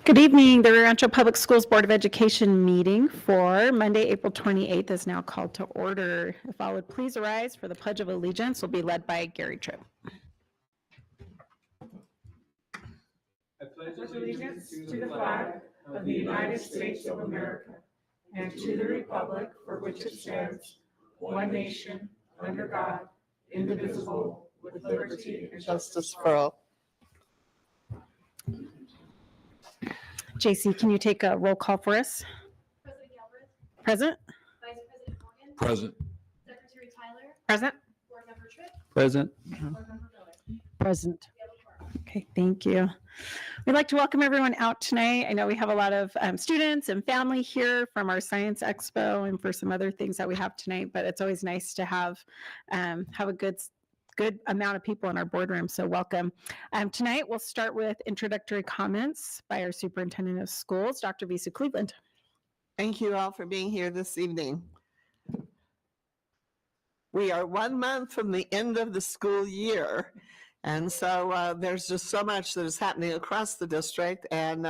Good evening. The Rio Rancho Public Schools Board of Education meeting for Monday, April 28th is now called to order. If all would please arise for the Pledge of Allegiance, will be led by Gary Tripp. I pledge allegiance to the flag of the United States of America and to the republic for which it stands, one nation, under God, indivisible, with liberty and justice for all. JC, can you take a roll call for us? President Galbraith. Present. Vice President Morgan. Present. Secretary Tyler. Present. Board Member Tripp. Present. Board Member Miller. Present. We have a quorum. Okay, thank you. We'd like to welcome everyone out tonight. I know we have a lot of students and family here from our Science Expo and for some other things that we have tonight, but it's always nice to have a good amount of people in our boardroom, so welcome. Tonight, we'll start with introductory comments by our Superintendent of Schools, Dr. Visa Cleveland. Thank you all for being here this evening. We are 1 month from the end of the school year, and so there's just so much that is happening across the district, and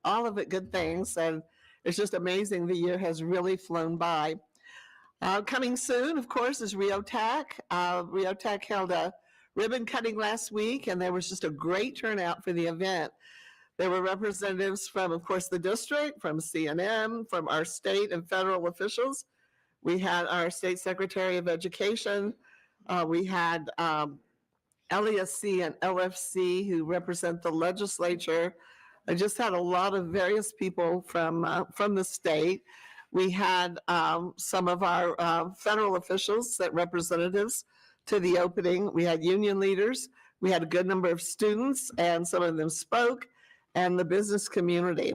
all of it good things, and it's just amazing. The year has really flown by. Coming soon, of course, is Rio Tech. Rio Tech held a ribbon cutting last week, and there was just a great turnout for the event. There were representatives from, of course, the district, from CNM, from our state and federal officials. We had our State Secretary of Education. We had LESC and LFC who represent the legislature. I just had a lot of various people from the state. We had some of our federal officials, set representatives to the opening. We had union leaders. We had a good number of students, and some of them spoke, and the business community.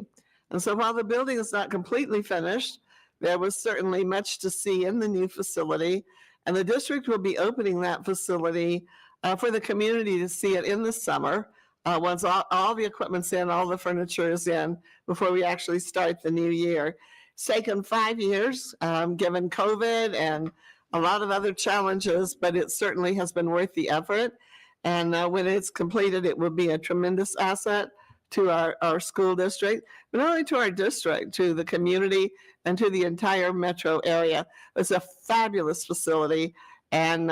And so while the building is not completely finished, there was certainly much to see in the new facility, and the district will be opening that facility for the community to see it in the summer, once all the equipment's in, all the furniture is in, before we actually start the new year. It's taken 5 years, given COVID and a lot of other challenges, but it certainly has been worth the effort. And when it's completed, it will be a tremendous asset to our school district, but not only to our district, to the community and to the entire metro area. It's a fabulous facility, and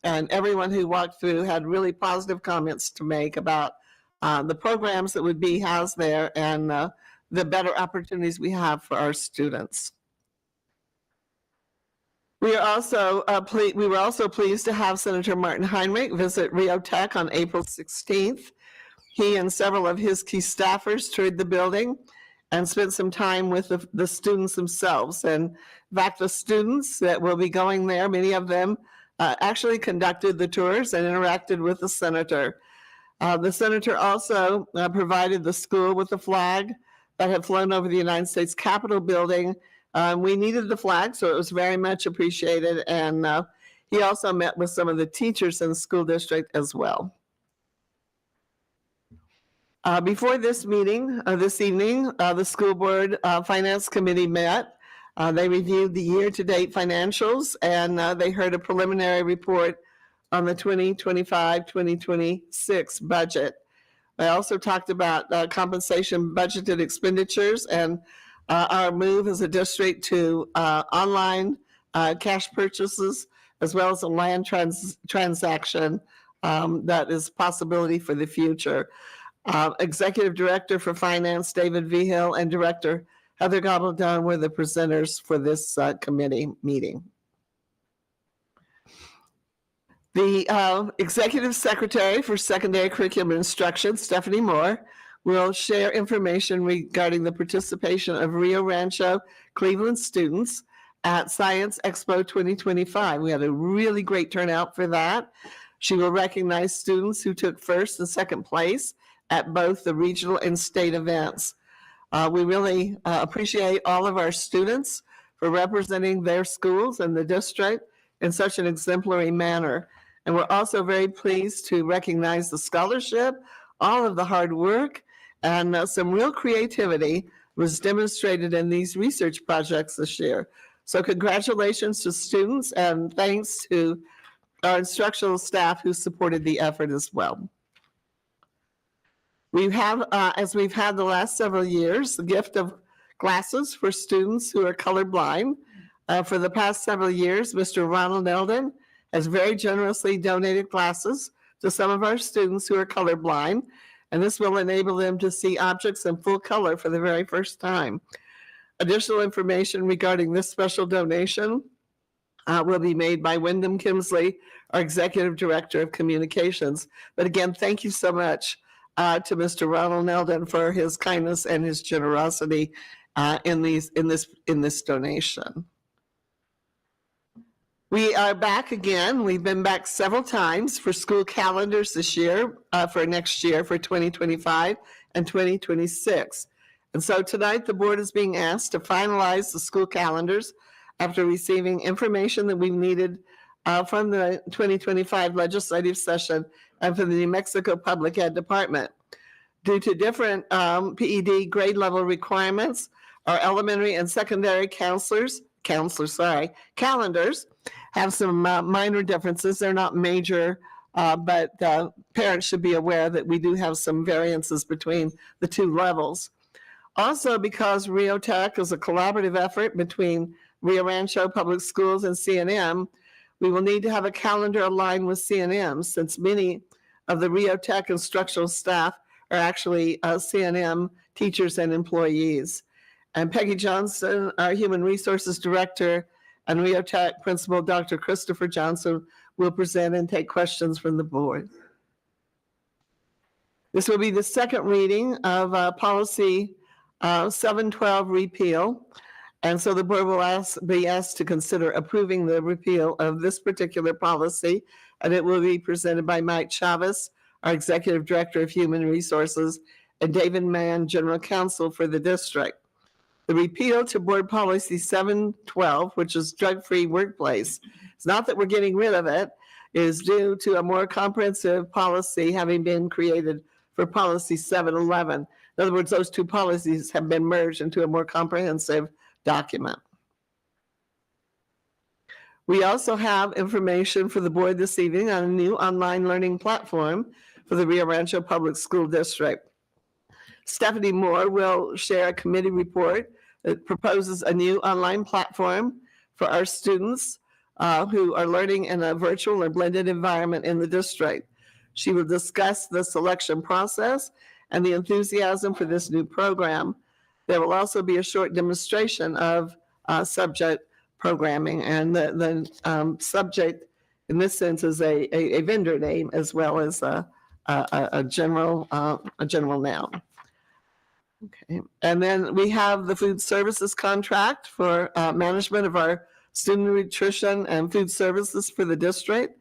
everyone who walked through had really positive comments to make about the programs that would be housed there and the better opportunities we have for our students. We were also pleased to have Senator Martin Heinrich visit Rio Tech on April 16th. He and several of his key staffers toured the building and spent some time with the students themselves. And in fact, the students that will be going there, many of them actually conducted the tours and interacted with the senator. The senator also provided the school with a flag that had flown over the United States Capitol building. We needed the flag, so it was very much appreciated. And he also met with some of the teachers in the school district as well. Before this meeting, this evening, the school board finance committee met. They reviewed the year-to-date financials, and they heard a preliminary report on the 2025-2026 budget. I also talked about compensation budgeted expenditures and our move as a district to online cash purchases, as well as a land transaction that is a possibility for the future. Executive Director for Finance, David Vigil, and Director Heather Gobaldon were the presenters for this committee meeting. The Executive Secretary for Secondary Curriculum Instruction, Stephanie Moore, will share information regarding the participation of Rio Rancho Cleveland students at Science Expo 2025. We had a really great turnout for that. She will recognize students who took first and second place at both the regional and state events. We really appreciate all of our students for representing their schools and the district in such an exemplary manner. And we're also very pleased to recognize the scholarship, all of the hard work, and some real creativity was demonstrated in these research projects this year. So congratulations to students, and thanks to our instructional staff who supported the effort as well. We have, as we've had the last several years, the gift of glasses for students who are colorblind. For the past several years, Mr. Ronald Eldon has very generously donated glasses to some of our students who are colorblind, and this will enable them to see objects in full color for the very first time. Additional information regarding this special donation will be made by Wyndham Kimsley, our Executive Director of Communications. But again, thank you so much to Mr. Ronald Eldon for his kindness and his generosity in this donation. We are back again. We've been back several times for school calendars this year, for next year, for 2025 and 2026. And so tonight the board is being asked to finalize the school calendars after receiving information that we needed from the 2025 legislative session and from the New Mexico Public Ed Department. Due to different PED grade level requirements, our elementary and secondary calendars have some minor differences. They're not major, but parents should be aware that we do have some variances between the two levels. Also, because Rio Tech is a collaborative effort between Rio Rancho Public Schools and CNM, we will need to have a calendar aligned with CNM, since many of the Rio Tech instructional staff are actually CNM teachers and employees. And Peggy Johnson, our Human Resources Director, and Rio Tech Principal Dr. Christopher Johnson will present and take questions from the board. This will be the second reading of policy 712 repeal. And so the board will be asked to consider approving the repeal of this particular policy, and it will be presented by Mike Chavez, our Executive Director of Human Resources, and David Mann, General Counsel for the district. The repeal to board policy 712, which is drug-free workplace, it's not that we're getting rid of it, is due to a more comprehensive policy having been created for policy 711. In other words, those two policies have been merged into a more comprehensive document. We also have information for the board this evening on a new online learning platform for the Rio Rancho Public School District. Stephanie Moore will share a committee report that proposes a new online platform for our students who are learning in a virtual or blended environment in the district. She will discuss the selection process and the enthusiasm for this new program. There will also be a short demonstration of subject programming, and the subject in this sense is a vendor name as well as a general noun. Okay, and then we have the food services contract for management of our student nutrition and food services for the district.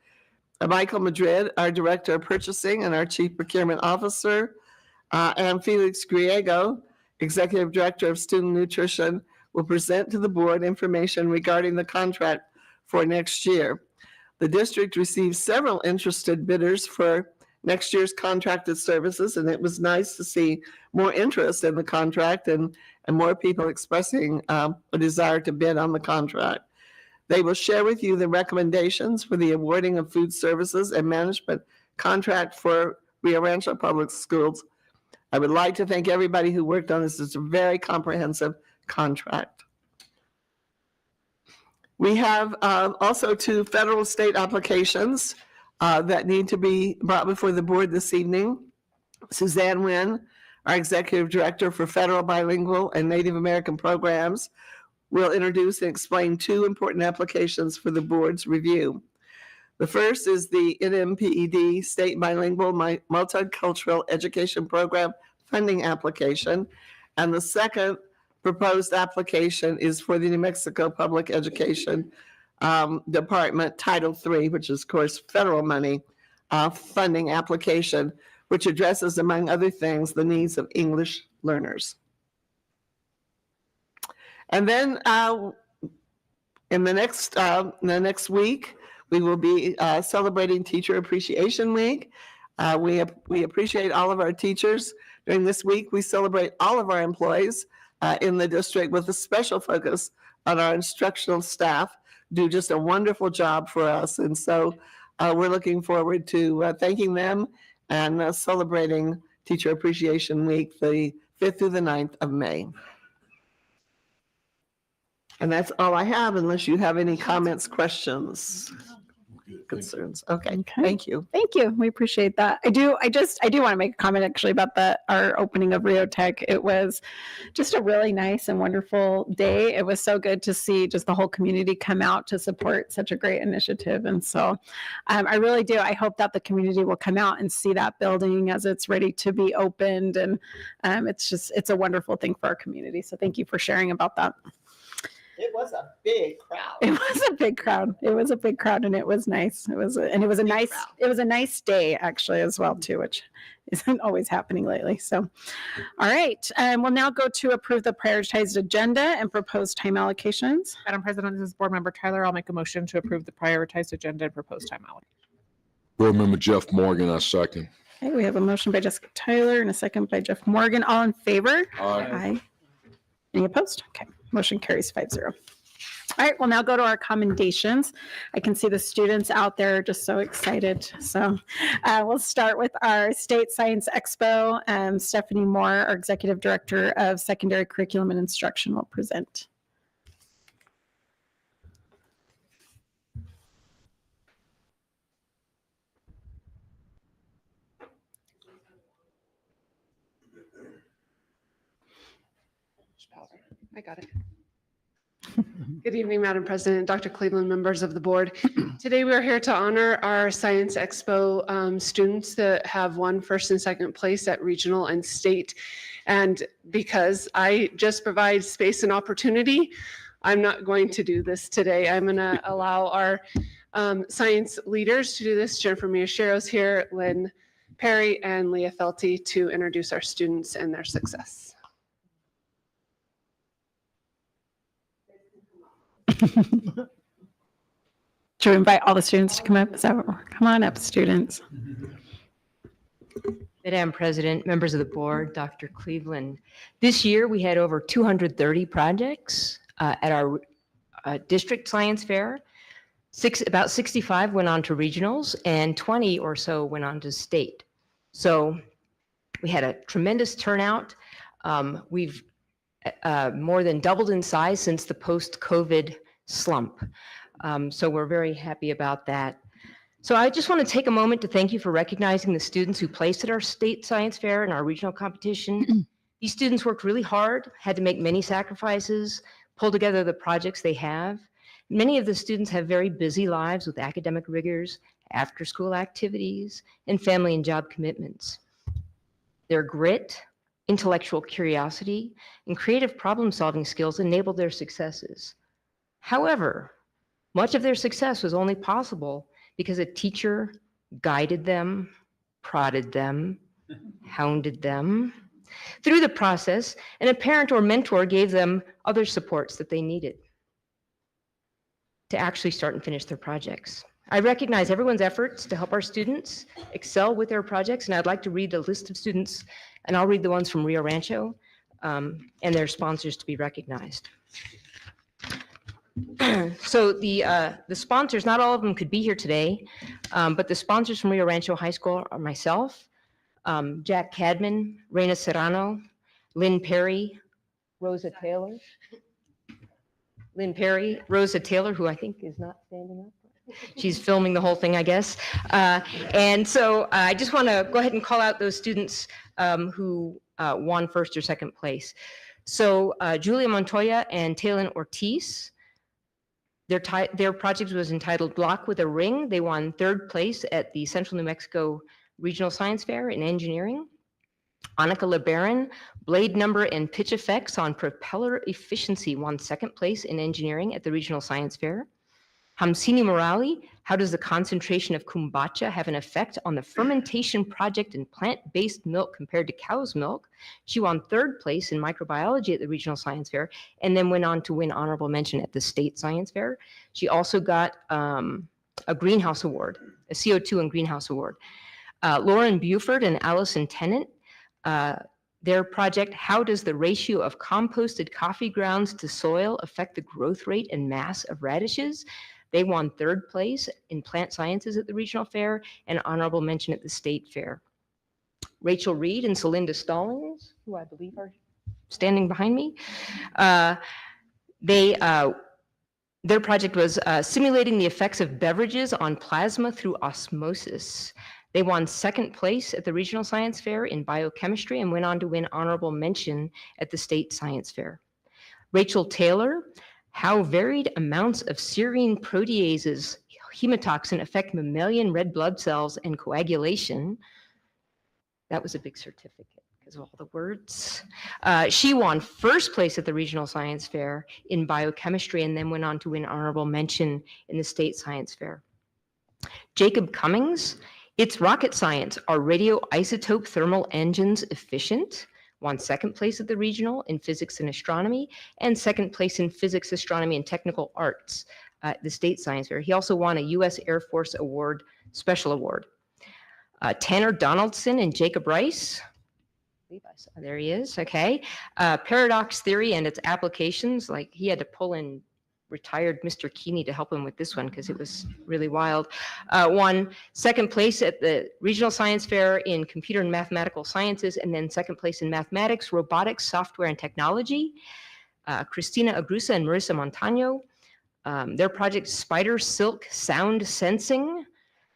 Michael Madrid, our Director of Purchasing and our Chief Procurement Officer, and Felix Griego, Executive Director of Student Nutrition, will present to the board information regarding the contract for next year. The district received several interested bidders for next year's contracted services, and it was nice to see more interest in the contract and more people expressing a desire to bid on the contract. They will share with you the recommendations for the awarding of food services and management contract for Rio Rancho Public Schools. I would like to thank everybody who worked on this. It's a very comprehensive contract. We have also two federal state applications that need to be brought before the board this evening. Suzanne Wynn, our Executive Director for Federal Bilingual and Native American Programs, will introduce and explain two important applications for the board's review. The first is the NMPED State Bilingual Multicultural Education Program funding application, and the second proposed application is for the New Mexico Public Education Department Title III, which is, of course, federal money funding application, which addresses, among other things, the needs of English learners. And then in the next week, we will be celebrating Teacher Appreciation Week. We appreciate all of our teachers. During this week, we celebrate all of our employees in the district with a special focus on our instructional staff, do just a wonderful job for us. And so we're looking forward to thanking them and celebrating Teacher Appreciation Week, the 5th through the 9th of May. And that's all I have, unless you have any comments, questions, concerns. Okay, Okay. thank you. Thank you. We appreciate that. I do want to make a comment actually about our opening of Rio Tech. It was just a really nice and wonderful day. It was so good to see just the whole community come out to support such a great initiative. And so I really do. I hope that the community will come out and see that building as it's ready to be opened. And it's a wonderful thing for our community. So thank you for sharing about that. It was a big crowd. It was a big crowd. It was a big crowd, and it was nice. It was a nice day actually as well too, which isn't always happening lately. So, all right, we'll now go to approve the prioritized agenda and proposed time allocations. Madam President, this is Board Member Tyler. I'll make a motion to approve the prioritized agenda and proposed time allocation. Board Member Jeff Morgan, I second. Okay, we have a motion by Jessica Tyler and a second by Jeff Morgan. All in favor? Aye. Any opposed? Okay, motion carries 5-0. All right, we'll now go to our commendations. I can see the students out there just so excited. So we'll start with our State Science Expo. Stephanie Moore, our Executive Director of Secondary Curriculum and Instruction, will present. I got it. Good evening, Madam President, Dr. Cleveland, members of the board. Today we are here to honor our Science Expo students that have won first and second place at regional and state. And because I just provide space and opportunity, I'm not going to do this today. I'm going to allow our science leaders to do this. Jennifer Miyashiro's here, Lynn Perry, and Leah Felty to introduce our students and their success. Should we invite all the students to come up? Come on up, students. Madam President, members of the board, Dr. Cleveland. This year we had over 230 projects at our district science fair. About 65 went on to regionals and 20 or so went on to state. So we had a tremendous turnout. We've more than doubled in size since the post-COVID slump. So we're very happy about that. So I just want to take a moment to thank you for recognizing the students who placed at our state science fair and our regional competition. These students worked really hard, had to make many sacrifices, pull together the projects they have. Many of the students have very busy lives with academic rigors, after-school activities, and family and job commitments. Their grit, intellectual curiosity, and creative problem-solving skills enabled their successes. However, much of their success was only possible because a teacher guided them, prodded them, hounded them through the process, and a parent or mentor gave them other supports that they needed to actually start and finish their projects. I recognize everyone's efforts to help our students excel with their projects, and I'd like to read a list of students, and I'll read the ones from Rio Rancho and their sponsors to be recognized. So the sponsors, not all of them could be here today, but the sponsors from Rio Rancho High School are myself, Jack Cadman, Reina Serrano, Lynn Perry, Rosa Taylor, who I think is not standing up. She's filming the whole thing, I guess. And so I just want to go ahead and call out those students who won first or second place. So Julia Montoya and Taylor Ortiz, their project was entitled Block with a Ring. They won third place at the Central New Mexico Regional Science Fair in engineering. Annika LeBaron, Blade Number and Pitch Effects on Propeller Efficiency, won second place in engineering at the Regional Science Fair. Hamsini Morali, How Does the Concentration of Kombucha Have an Effect on the Fermentation Project in Plant-Based Milk Compared to Cow's Milk? She won third place in microbiology at the Regional Science Fair and then went on to win honorable mention at the State Science Fair. She also got a greenhouse award, a CO2 and greenhouse award. Lauren Buford and Allison Tennant, their project, How Does the Ratio of Composted Coffee Grounds to Soil Affect the Growth Rate and Mass of Radishes? They won third place in plant sciences at the regional fair and honorable mention at the state fair. Rachel Reed and Celinda Stallings, who I believe are standing behind me. Their project was simulating the effects of beverages on plasma through osmosis. They won second place at the Regional Science Fair in biochemistry and went on to win honorable mention at the State Science Fair. Rachel Taylor, how varied amounts of serine proteases hematoxin affect mammalian red blood cells and coagulation. That was a big certificate because of all the words. She won first place at the Regional Science Fair in biochemistry and then went on to win honorable mention in the State Science Fair. Jacob Cummings, it's rocket science. Are radioisotope thermal engines efficient? Won second place at the regional in physics and astronomy and second place in physics, astronomy, and technical arts at the State Science Fair. He also won a U.S. Air Force Award, Special Award. Tanner Donaldson and Jacob Rice. There he is, okay. Paradox theory and its applications, like he had to pull in retired Mr. Keeney to help him with this one because it was really wild. Won second place at the Regional Science Fair in computer and mathematical sciences, and then second place in mathematics, robotics, software, and technology. Christina Agrusa and Marissa Montano. Their project, Spider Silk Sound Sensing.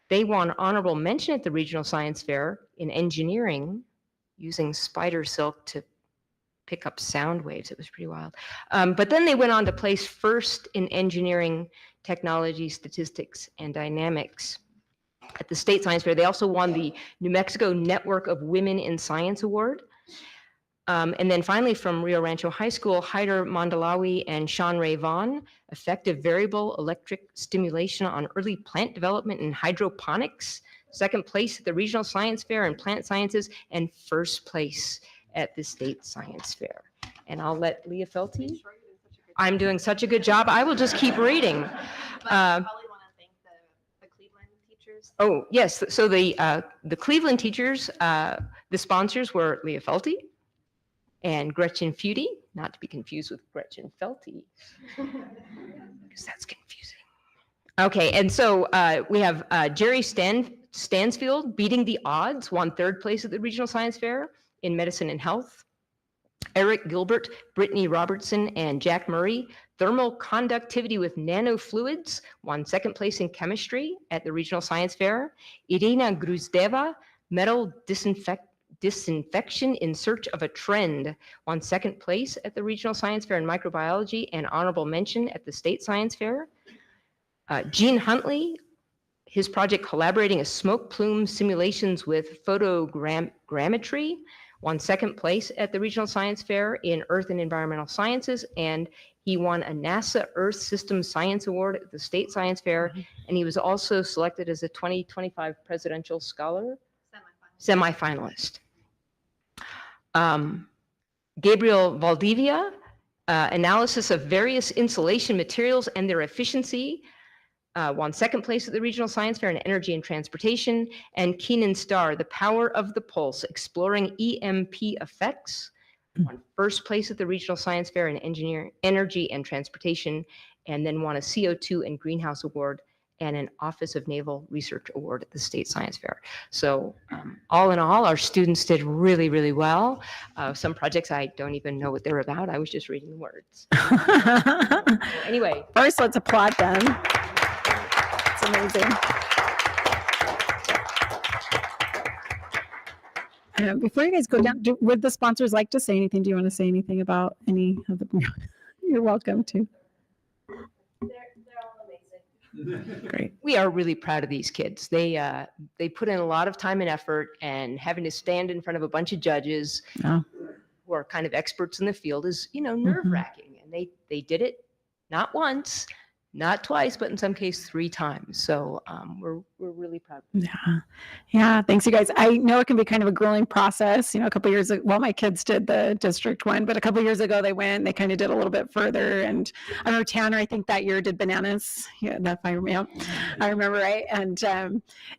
They won honorable mention at the Regional Science Fair in engineering using spider silk to pick up sound waves. It was pretty wild. But then they went on to place first in engineering, technology, statistics, and dynamics at the State Science Fair. They also won the New Mexico Network of Women in Science Award. And then finally from Rio Rancho High School, Haider Mandalawi and Sean Ray Vaughn, effective variable electric stimulation on early plant development and hydroponics, second place at the Regional Science Fair in plant sciences, and first place at the State Science Fair. And I'll let Leah Felty. I'm doing such a good job. I will just keep reading. But I probably want to thank the Cleveland teachers. Oh, yes. So the Cleveland teachers, the sponsors were Leah Felty and Gretchen Feudy, not to be confused with Gretchen Felty, because that's confusing. Okay, and so we have Jerry Stansfield, Beating the Odds, won third place at the Regional Science Fair in medicine and health. Eric Gilbert, Brittany Robertson, and Jack Murray, thermal conductivity with nanofluids, won second place in chemistry at the Regional Science Fair. Irina Gruzdeva, metal disinfection in search of a trend, won second place at the Regional Science Fair in microbiology and honorable mention at the State Science Fair. Gene Huntley, his project collaborating a smoke plume simulations with photogrammetry, won second place at the Regional Science Fair in Earth and Environmental Sciences, and he won a NASA Earth System Science Award at the State Science Fair, and he was also selected as a 2025 Presidential Scholar semifinalist. Gabriel Valdivia, analysis of various insulation materials and their efficiency, won second place at the Regional Science Fair in Energy and Transportation. And Keenan Starr, The Power of the Pulse, Exploring EMP Effects, won first place at the Regional Science Fair in Energy and Transportation, and then won a CO2 and Greenhouse Award and an Office of Naval Research Award at the State Science Fair. So all in all, our students did really, really well. Some projects I don't even know what they're about. I was just reading the words. Anyway. First, let's applaud them. It's amazing. Before you guys go down, would the sponsors like to say anything? Do you want to say anything about any of the? You're welcome to. They're all amazing. Great. We are really proud of these kids. They put in a lot of time and effort, and having to stand in front of a bunch of judges Oh. who are kind of experts in the field is, nerve-wracking. And they did it not once, not twice, but in some cases 3 times. So we're really proud. Yeah. Thanks, you guys. I know it can be kind of a grueling process. A couple years ago, well, my kids did the district one, but a couple years ago they kind of did a little bit further. And I remember Tanner, I think that year did bananas. Yeah, I remember right. And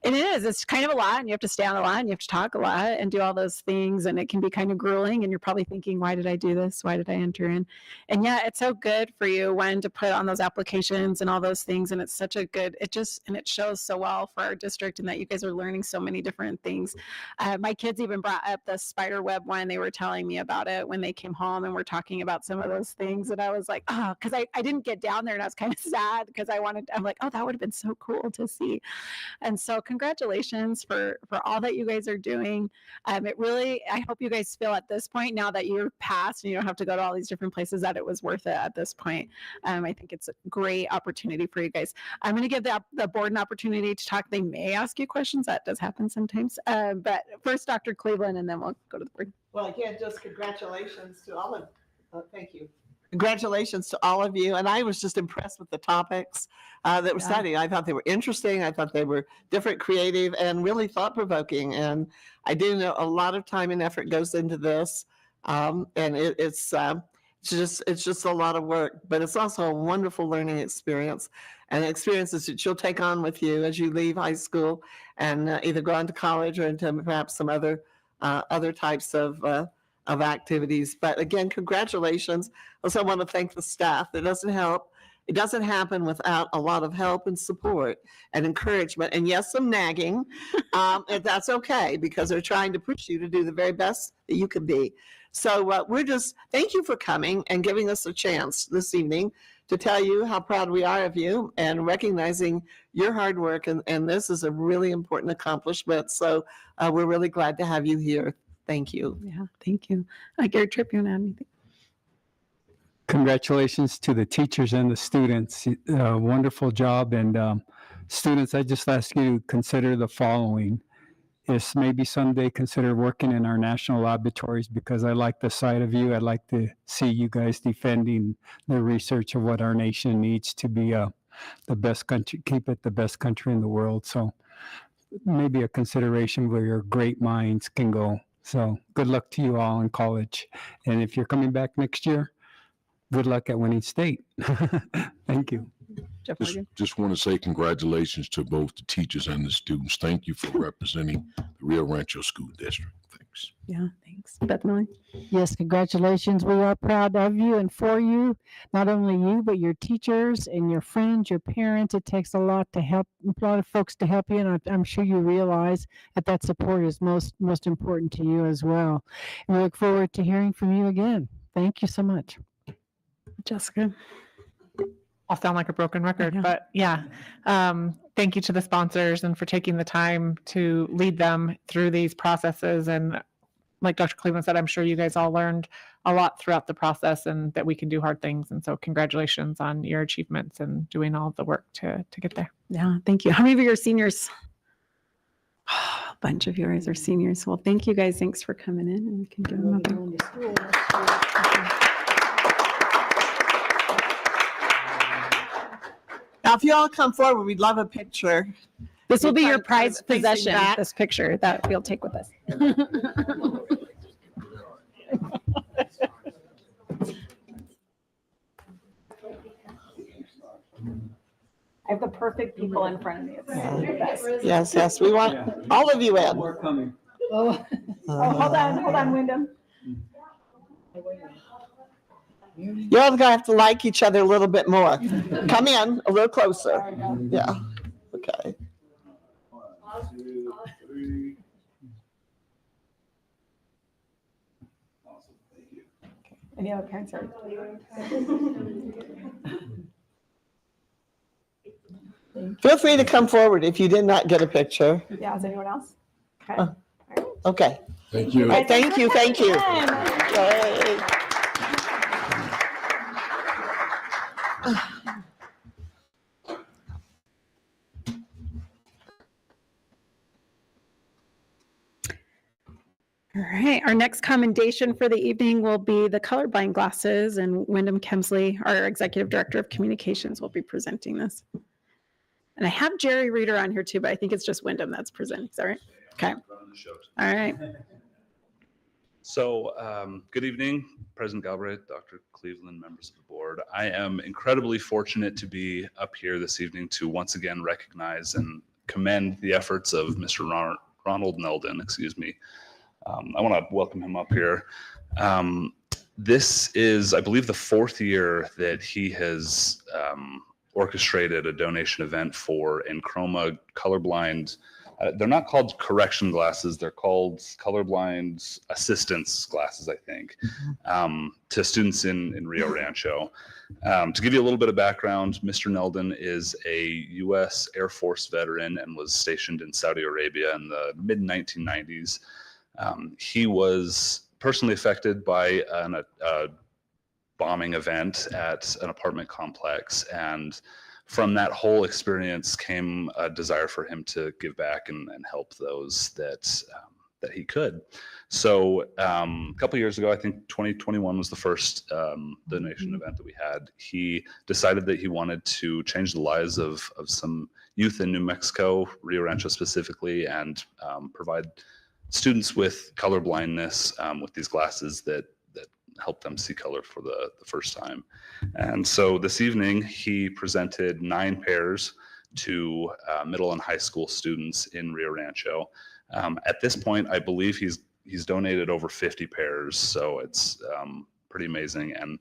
it's kind of a lot, and you have to stay on a lot, and you have to talk a lot and do all those things. And it can be kind of grueling, and you're probably thinking, why did I do this? Why did I enter in? And yeah, it's so good for you to put on those applications presentations and all those things. And it's such a good, and it shows so well for our district and that you guys are learning so many different things. My kids even brought up the spider web one. They were telling me about it when they came home and were talking about some of those things. And I was like, oh, because I didn't get down there and I was kind of sad because I'm like, oh, that would have been so cool to see. And so congratulations for all that you guys are doing. I hope you guys feel at this point, now that you're past and you don't have to go to all these different places, that it was worth it at this point. I think it's a great opportunity for you guys. I'm going to give the board an opportunity to talk. They may ask you questions. That does happen sometimes. But first, Dr. Cleveland, and then we'll go to the board. Well, again, just congratulations to all of, thank you. Congratulations to all of you. And I was just impressed with the topics that were studied. I thought they were interesting. I thought they were different, creative, and really thought-provoking. And I do know a lot of time and effort goes into this. And it's just a lot of work, but it's also a wonderful learning experience and experiences that you'll take on with you as you leave high school and either go on to college or into perhaps some other types of activities. But again, congratulations. Also, I want to thank the staff. It doesn't happen without a lot of help and support and encouragement. And yes, some nagging. And that's okay, because they're trying to push you to do the very best that you can be. So thank you for coming and giving us a chance this evening to tell you how proud we are of you and recognizing your hard work. And this is a really important accomplishment. So we're really glad to have you here. Thank you. Yeah, thank you. Gary Tripp, you want to add anything? Congratulations to the teachers and the students. Wonderful job. And students, I just ask you to consider the following. Is maybe someday consider working in our national laboratories, because I like the sight of you. I'd like to see you guys defending the research of what our nation needs to be the best country, keep it the best country in the world. So maybe a consideration where your great minds can go. So good luck to you all in college. And if you're coming back next year, good luck at winning state. Thank you. Jeff Morgan. Just want to say congratulations to both the teachers and the students. Thank you for representing the Rio Rancho School District. Thanks. Yeah, thanks. Beth Millie. Yes, congratulations. We are proud of you and for you. Not only you, but your teachers and your friends, your parents. It takes a lot of folks to help you, and I'm sure you realize that support is most important to you as well. And we look forward to hearing from you again. Thank you so much. Jessica. I'll sound like a broken record, Yeah. but yeah. Thank you to the sponsors and for taking the time to lead them through these processes. And like Dr. Cleveland said, I'm sure you guys all learned a lot throughout the process and that we can do hard things. And so congratulations on your achievements and doing all of the work to get there. Yeah, thank you. How many of you are seniors? A bunch of you guys are seniors. Well, thank you guys. Thanks for coming in, and we can give them a Now, if you all come forward, we'd love a picture. This will be your Facing prized possession, back. this picture that we'll take with us. I have the perfect people in front of me. It's the best. Yes, we want all of you in. We're coming. Oh, hold on, Wyndham. You all gonna have to like each other a little bit more. Come in a little closer. Yeah. Okay. Any other parents are? Feel free to come forward if you did not get a picture. Yeah, is anyone else? Okay. Okay. Thank you. All right, thank you. Thank you. Yay. All right, our next commendation for the evening will be the colorblind glasses, and Wyndham Kemsley, our Executive Director of Communications, will be presenting this. And I have Jerry Reeder on here too, but I think it's just Wyndham that's presenting. Is that right? Okay. All right. So good evening, President Galbraith, Dr. Cleveland, members of the board. I am incredibly fortunate to be up here this evening to once again recognize and commend the efforts of Mr. Ronald Nelden, I want to welcome him up here. This is, I believe, the fourth year that he has orchestrated a donation event for Enchroma colorblind. They're not called correction glasses. They're called colorblind assistance glasses, I think, to students in Rio Rancho. To give you a little bit of background, Mr. Nelden is a U.S. Air Force veteran and was stationed in Saudi Arabia in the mid-1990s. He was personally affected by a bombing event at an apartment complex, and from that whole experience came a desire for him to give back and help those that he could. So a couple years ago, I think 2021 was the first donation event that we had. He decided that he wanted to change the lives of some youth in New Mexico, Rio Rancho specifically, and provide students with color blindness with these glasses that help them see color for the first time. And so this evening, he presented 9 pairs to middle and high school students in Rio Rancho. At this point, I believe he's donated over 50 pairs, so it's pretty amazing. And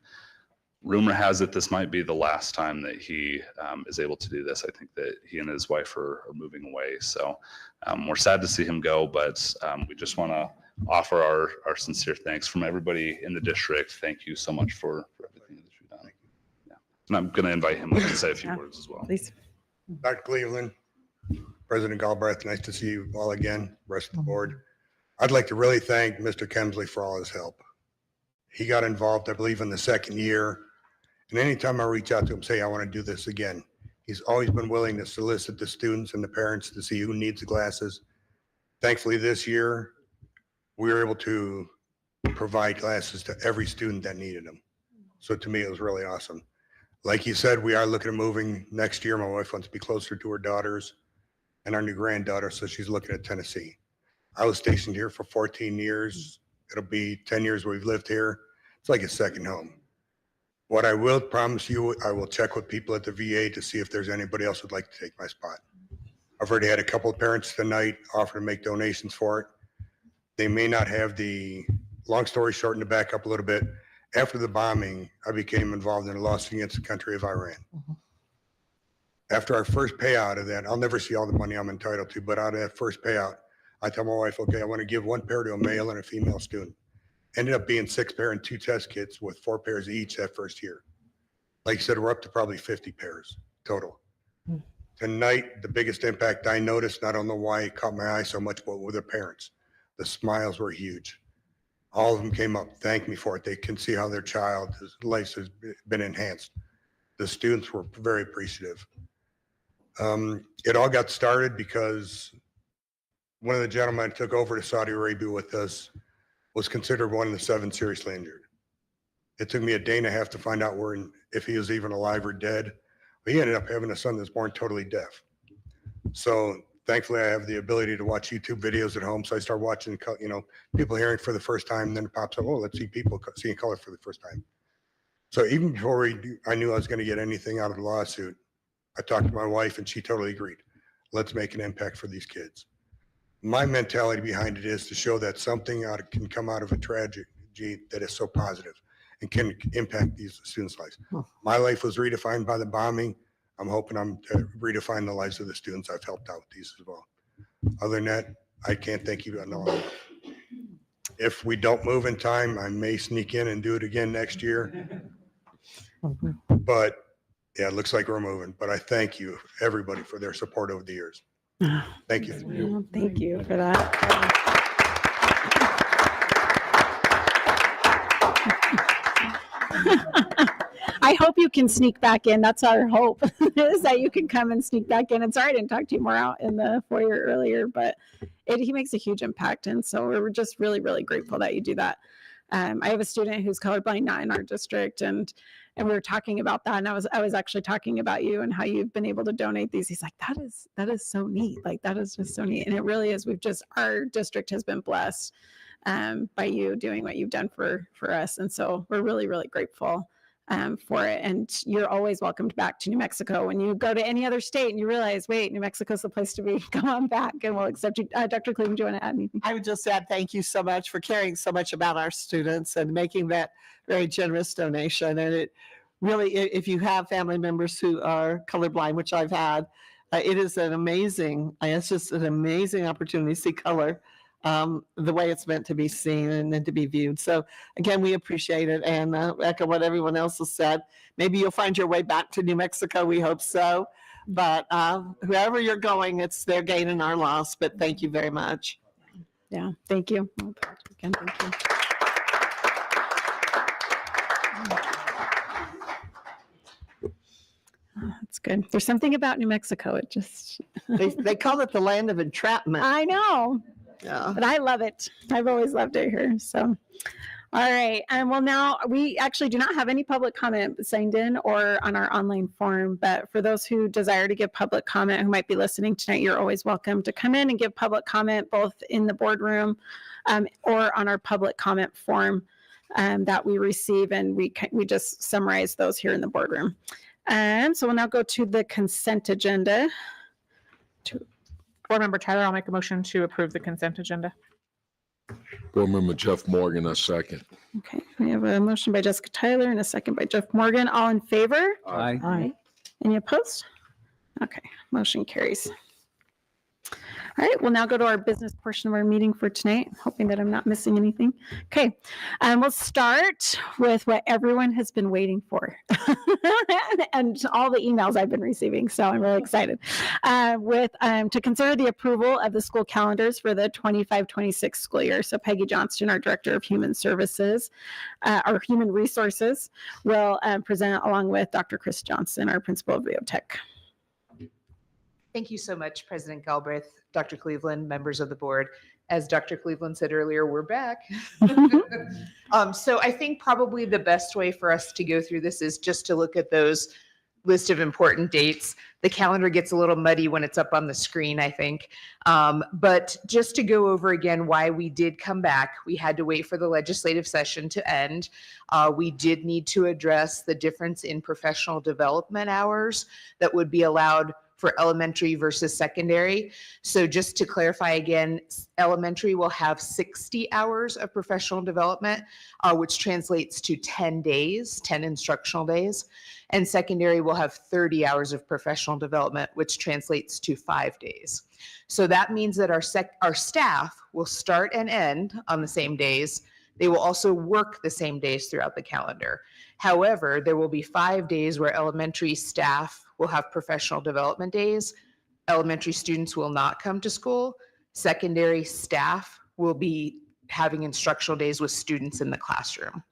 rumor has it this might be the last time that he is able to do this. I think that he and his wife are moving away, so we're sad to see him go, but we just want to offer our sincere thanks from everybody in the district. Thank you so much for everything that you've done. Yeah. And I'm going to invite him to say a few words as well. Please. Dr. Cleveland, President Galbraith, nice to see you all again, rest of the board. I'd like to really thank Mr. Kemsley for all his help. He got involved, I believe, in the second year. And anytime I reach out to him, say, I want to do this again, he's always been willing to solicit the students and the parents to see who needs the glasses. Thankfully, this year, we were able to provide glasses to every student that needed them. So to me, it was really awesome. Like you said, we are looking at moving next year. My wife wants to be closer to her daughters and our new granddaughter, so she's looking at Tennessee. I was stationed here for 14 years. It'll be 10 years we've lived here. It's like a second home. What I will promise you, I will check with people at the VA to see if there's anybody else who'd like to take my spot. I've already had a couple of parents tonight offer to make donations for it. They may not have the, long story short, and to back up a little bit, after the bombing, I became involved in a lawsuit against the country of Iran. After our first payout of that, I'll never see all the money I'm entitled to, but out of that first payout, I tell my wife, okay, I want to give 1 pair to a male and a female student. Ended up being 6 pair and 2 test kits with 4 pairs each that first year. Like you said, we're up to probably 50 pairs total. Tonight, the biggest impact I noticed, I don't know why it caught my eye so much, but with their parents. The smiles were huge. All of them came up, thanked me for it. They can see how their child's life has been enhanced. The students were very appreciative. It all got started because one of the gentlemen that took over to Saudi Arabia with us was considered one of the 7 seriously injured. It took me a day and a half to find out if he was even alive or dead. But he ended up having a son that's born totally deaf. So thankfully, I have the ability to watch YouTube videos at home. So I start watching, people hearing for the first time. And then it pops up, oh, let's see people seeing color for the first time. So even before I knew I was going to get anything out of the lawsuit, I talked to my wife and she totally agreed. Let's make an impact for these kids. My mentality behind it is to show that something can come out of a tragedy that is so positive and can impact these students' lives. My life was redefined by the bombing. I'm hoping I'm to redefine the lives of the students I've helped out with these as well. Other than that, I can't thank you enough. If we don't move in time, I may sneak in and do it again next year. But yeah, it looks like we're moving. But I thank you, everybody, for their support over the years. Thank you. Well, thank you for that. I hope you can sneak back in. That's our hope, is that you can come and sneak back in. And sorry I didn't talk to you more out in the foyer earlier, but he makes a huge impact. And so we're just really, really grateful that you do that. I have a student who's colorblind, not in our district, and we were talking about that. And I was actually talking about you and how you've been able to donate these. He's like, that is so neat. Like, that is just so neat. And it really is. Our district has been blessed by you doing what you've done for us. And so we're really, really grateful for it. And you're always welcomed back to New Mexico. When you go to any other state and you realize, wait, New Mexico's the place to be, come on back and we'll accept you. Dr. Cleveland, do you want to add anything? I would just add thank you so much for caring so much about our students and making that very generous donation. And really, if you have family members who are colorblind, which I've had, it is an amazing, it's just an amazing opportunity to see color the way it's meant to be seen and then to be viewed. So again, we appreciate it and echo what everyone else has said. Maybe you'll find your way back to New Mexico. We hope so. But whoever you're going, it's their gain and our loss. But thank you very much. Yeah, thank you. Again, thank you. That's good. There's something about New Mexico. It just, They call it the land of entrapment. I know, Yeah. but I love it. I've always loved it here. So, all right. And well, now we actually do not have any public comment signed in or on our online form. But for those who desire to give public comment who might be listening tonight, you're always welcome to come in and give public comment both in the boardroom or on our public comment form that we receive. And we just summarize those here in the boardroom. And so we'll now go to the consent agenda. Board Member Tyler, I'll make a motion to approve the consent agenda. Board Member Jeff Morgan, a second. Okay, we have a motion by Jessica Tyler and a second by Jeff Morgan. All in favor? Aye. Aye. Any opposed? Okay, motion carries. All right, we'll now go to our business portion of our meeting for tonight, hoping that I'm not missing anything. Okay, we'll start with what everyone has been waiting for and all the emails I've been receiving, so I'm really excited. To consider the approval of the school calendars for the 25-26 school year. So Peggy Johnston, our Director of Human Services, or Human Resources, will present along with Dr. Chris Johnson, our Principal of Biotech. Thank you so much, President Galbraith, Dr. Cleveland, members of the board. As Dr. Cleveland said earlier, we're back. So I think probably the best way for us to go through this is just to look at those list of important dates. The calendar gets a little muddy when it's up on the screen, I think. But just to go over again why we did come back, we had to wait for the legislative session to end. We did need to address the difference in professional development hours that would be allowed for elementary versus secondary. So just to clarify again, elementary will have 60 hours of professional development, which translates to 10 days, 10 instructional days. And secondary will have 30 hours of professional development, which translates to 5 days. So that means that our staff will start and end on the same days. They will also work the same days throughout the calendar. However, there will be 5 days where elementary staff will have professional development days. Elementary students will not come to school. Secondary staff will be having instructional days with students in the classroom.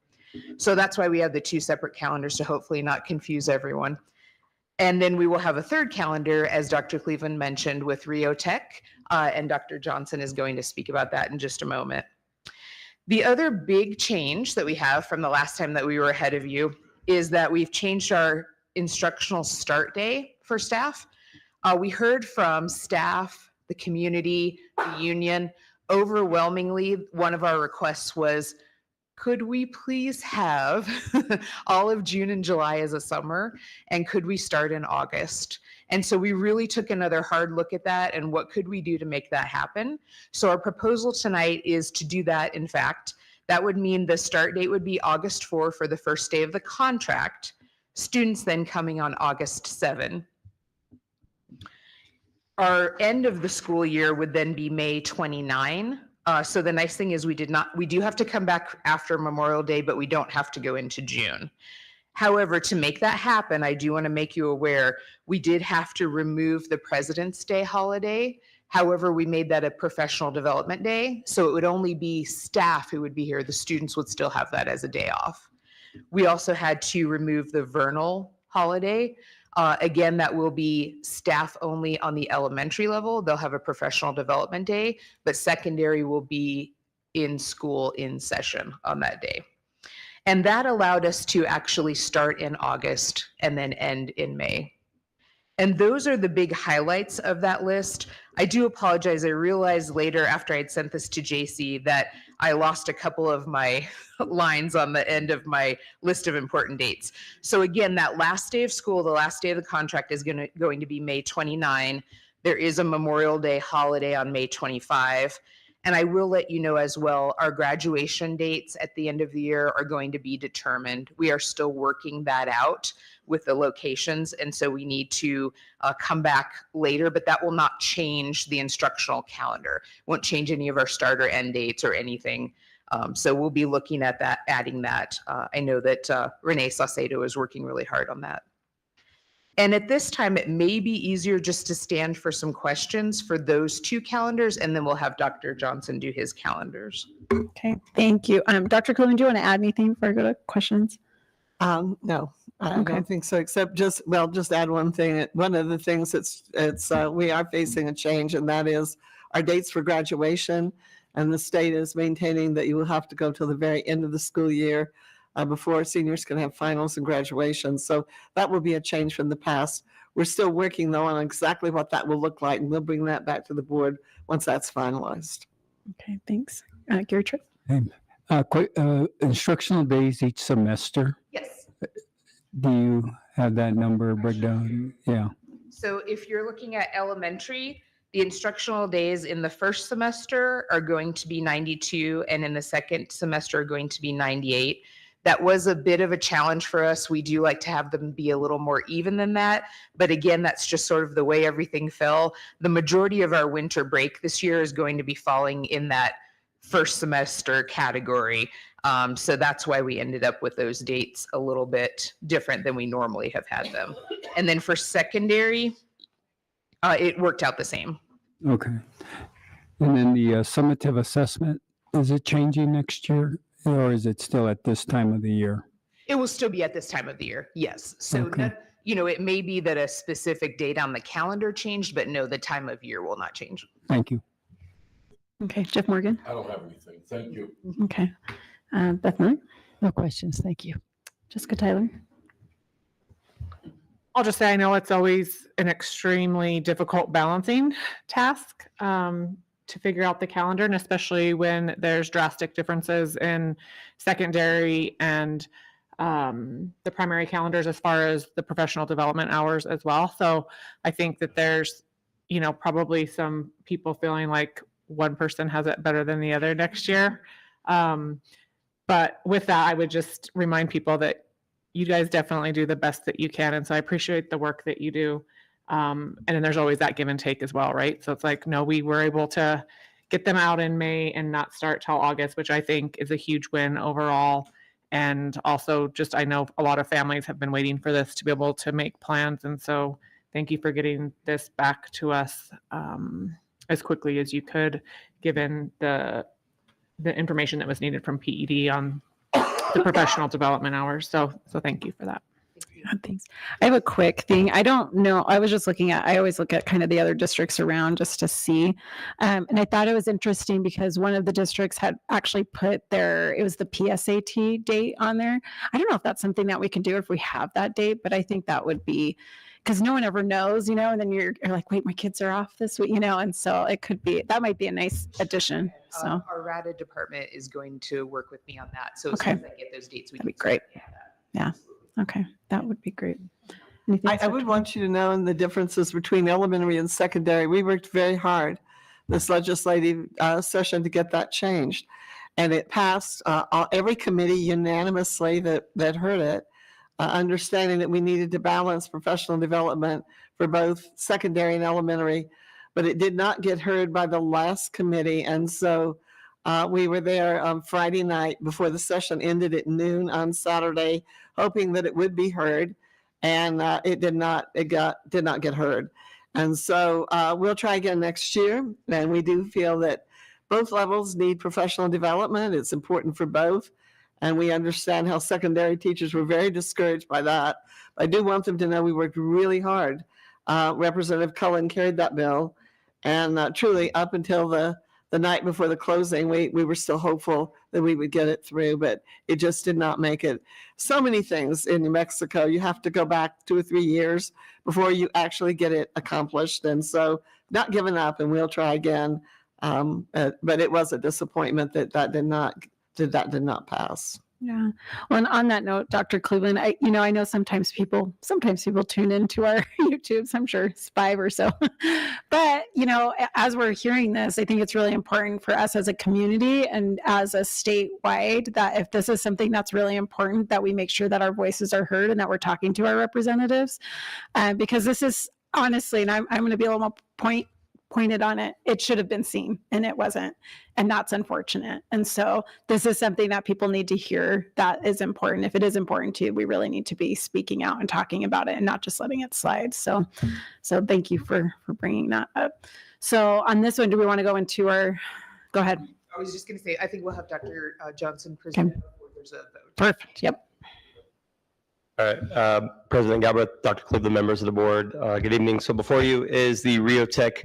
So that's why we have the two separate calendars to hopefully not confuse everyone. And then we will have a third calendar, as Dr. Cleveland mentioned, with Rio Tech, and Dr. Johnson is going to speak about that in just a moment. The other big change that we have from the last time that we were ahead of you is that we've changed our instructional start day for staff. We heard from staff, the community, the union. Overwhelmingly, one of our requests was, could we please have all of June and July as a summer? And could we start in August? And so we really took another hard look at that and what could we do to make that happen? So our proposal tonight is to do that. In fact, that would mean the start date would be August 4 for the first day of the contract. Students then coming on August 7. Our end of the school year would then be May 29. So the nice thing is we do have to come back after Memorial Day, but we don't have to go into June. However, to make that happen, I do want to make you aware, we did have to remove the President's Day holiday. However, we made that a professional development day. So it would only be staff who would be here. The students would still have that as a day off. We also had to remove the vernal holiday. Again, that will be staff only on the elementary level. They'll have a professional development day, but secondary will be in school in session on that day. And that allowed us to actually start in August and then end in May. And those are the big highlights of that list. I do apologize. I realized later after I'd sent this to JC that I lost a couple of my lines on the end of my list of important dates. So again, that last day of school, the last day of the contract is going to be May 29. There is a Memorial Day holiday on May 25. And I will let you know as well, our graduation dates at the end of the year are going to be determined. We are still working that out with the locations. And so we need to come back later, but that will not change the instructional calendar. Won't change any of our start or end dates or anything. So we'll be looking at that, adding that. I know that Renee Saucedo is working really hard on that. And at this time, it may be easier just to stand for some questions for those two calendars, and then we'll have Dr. Johnson do his calendars. Okay, thank you. Dr. Cleveland, do you want to add anything before I go to questions? No, I Okay. don't think so, except just add one thing. One of the things we are facing a change, and that is our dates for graduation. And the state is maintaining that you will have to go till the very end of the school year before seniors can have finals and graduation. So that will be a change from the past. We're still working though on exactly what that will look like, and we'll bring that back to the board once that's finalized. Okay, thanks. Gary Tripp? Instructional days each semester. Yes. Do you have that number breakdown? Yeah. So if you're looking at elementary, the instructional days in the first semester are going to be 92, and in the second semester are going to be 98. That was a bit of a challenge for us. We do like to have them be a little more even than that. But again, that's just sort of the way everything fell. The majority of our winter break this year is going to be falling in that first semester category. So that's why we ended up with those dates a little bit different than we normally have had them. And then for secondary, it worked out the same. Okay. And then the summative assessment, is it changing next year, or is it still at this time of the year? It will still be at this time of the year, yes. So, Okay. it may be that a specific date on the calendar changed, but no, the time of year will not change. Thank you. Okay, Jeff Morgan? I don't have anything. Thank you. Okay. Beth Miller? No questions. Thank you. Jessica Tyler? I'll just say I know it's always an extremely difficult balancing task to figure out the calendar, and especially when there's drastic differences in secondary and the primary calendars as far as the professional development hours as well. So I think that there's, probably some people feeling like one person has it better than the other next year. But with that, I would just remind people that you guys definitely do the best that you can. And so I appreciate the work that you do. And then there's always that give and take as well, right? So it's like, no, we were able to get them out in May and not start till August, which I think is a huge win overall. And also just, I know a lot of families have been waiting for this to be able to make plans. And so thank you for getting this back to us as quickly as you could, given the information that was needed from PED on the professional development hours. So thank you for that. Thanks. I have a quick thing. I don't know. I was just I always look at kind of the other districts around just to see. And I thought it was interesting because one of the districts had actually put it was the PSAT date on there. I don't know if that's something that we can do if we have that date, but I think that would be, because no one ever knows, and then you're like, wait, my kids are off this week, and so that might be a nice addition. So Our RADA department is going to work with me on that. So as Okay. soon as I get those dates, we That'd can be great. start looking at that. Okay, that would be great. Anything else, I would Dr. want you to know in the differences between elementary and secondary. We worked very hard this legislative session to get that changed. And it passed every committee unanimously that heard it, understanding that we needed to balance professional development for both secondary and elementary, but it did not get heard by the last committee. And so we were there on Friday night before the session ended at noon on Saturday, hoping that it would be heard. And it did not get heard. And so we'll try again next year. And we do feel that both levels need professional development. It's important for both. And we understand how secondary teachers were very discouraged by that. I do want them to know we worked really hard. Representative Cullen carried that bill. And truly up until the night before the closing, we were still hopeful that we would get it through, but it just did not make it. So many things in New Mexico, you have to go back 2 or 3 years before you actually get it accomplished. And so not giving up, and we'll try again. But it was a disappointment that did not pass. Yeah. Well, and on that note, Dr. Cleveland, I know sometimes people tune into our YouTubes. I'm sure it's 5 or so. But, as we're hearing this, I think it's really important for us as a community and as a statewide that if this is something that's really important, that we make sure that our voices are heard and that we're talking to our representatives. Because this is honestly, and I'm going to be a little more pointed on it, it should have been seen and it wasn't. And that's unfortunate. And so this is something that people need to hear that is important. If it is important to you, we really need to be speaking out and talking about it and not just letting it slide. So thank you for bringing that up. So on this one, do we want to go into go ahead. I was just going to say, I think we'll have Dr. Johnson present before there's a vote. Perfect. Yep. All right, President Galbraith, Dr. Cleveland, members of the board, good evening. So before you is the Rio Tech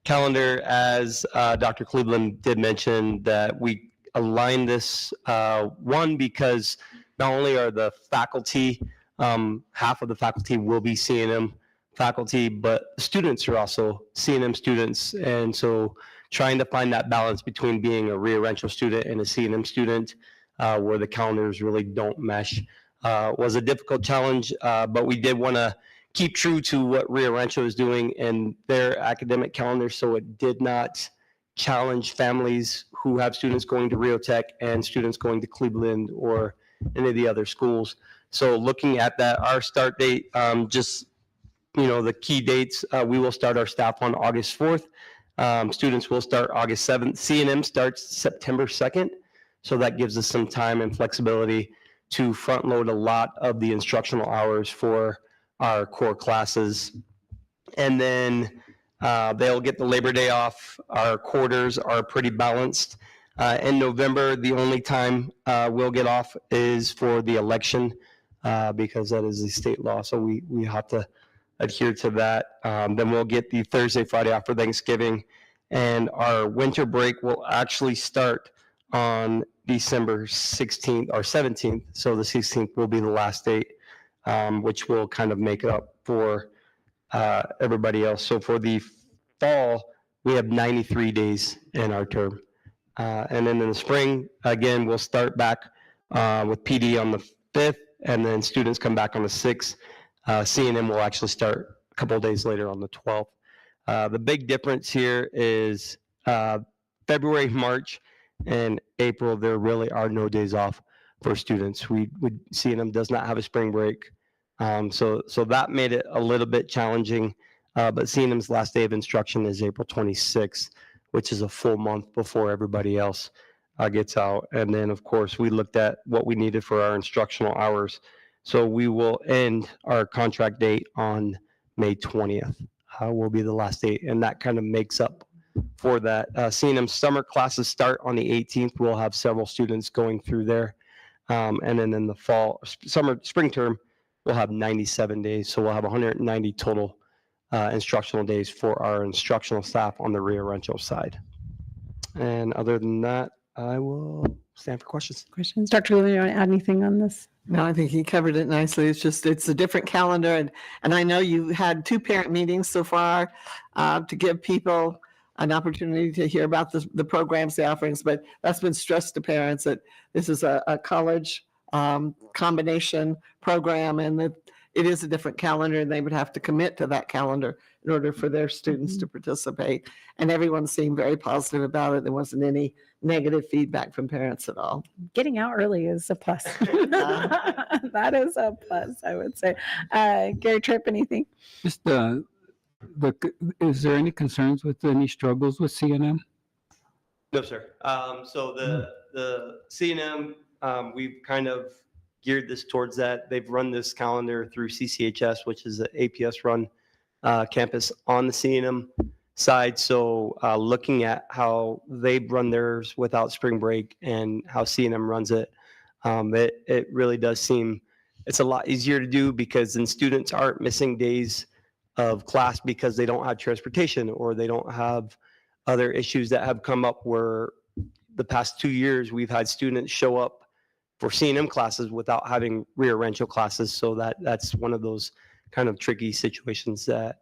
calendar. As Dr. Cleveland did mention, that we aligned this, one, because not only are the faculty, half of the faculty will be C&M faculty, but students are also C&M students. And so trying to find that balance between being a Rio Rancho student and a C&M student, where the calendars really don't mesh, was a difficult challenge, but we did want to keep true to what Rio Rancho is doing in their academic calendar, so it did not challenge families who have students going to Rio Tech and students going to Cleveland or any of the other schools. So looking at that, our start date, the key dates, we will start our staff on August 4th. Students will start August 7th. C&M starts September 2nd, so that gives us some time and flexibility to front load a lot of the instructional hours for our core classes. And then they'll get the Labor Day off. Our quarters are pretty balanced. In November, the only time we'll get off is for the election, because that is the state law. So we have to adhere to that. Then we'll get the Thursday, Friday off for Thanksgiving. And our winter break will actually start on December 16th or 17th. So the 16th will be the last date, which will kind of make up for everybody else. So for the fall, we have 93 days in our term. And then in the spring, again, we'll start back with PD on the 5th, and then students come back on the 6th. C&M will actually start a couple of days later on the 12th. The big difference here is February, March, and April, there really are no days off for students. C&M does not have a spring break. So that made it a little bit challenging, but C&M's last day of instruction is April 26th, which is a full month before everybody else gets out. And then, of course, we looked at what we needed for our instructional hours. So we will end our contract date on May 20th, will be the last date, and that kind of makes up for that. C&M summer classes start on the 18th. We'll have several students going through there. And then in the fall, spring term, we'll have 97 days. So we'll have 190 total instructional days for our instructional staff on the Rio Rancho side. And other than that, I will stand for questions. Dr. Levin, you want to add anything on this? No, I think he covered it nicely. It's a different calendar. And I know you had 2 parent meetings so far to give people an opportunity to hear about the programs, the offerings, but that's been stressed to parents that this is a college combination program, and that it is a different calendar, and they would have to commit to that calendar in order for their students to participate. And everyone seemed very positive about it. There wasn't any negative feedback from parents at all. Getting out early is a plus. That is a plus, I would say. Gary Tripp, anything? Just is there any concerns with any struggles with C&M? No, sir. So the C&M, we've kind of geared this towards that. They've run this calendar through CCHS, which is an APS run campus on the C&M side. So looking at how they run theirs without spring break and how C&M runs it, it really does seem it's a lot easier to do, because then students aren't missing days of class because they don't have transportation or they don't have other issues that have come up, where the past 2 years we've had students show up for C&M classes without having Rio Rancho classes. So that's one of those kind of tricky situations that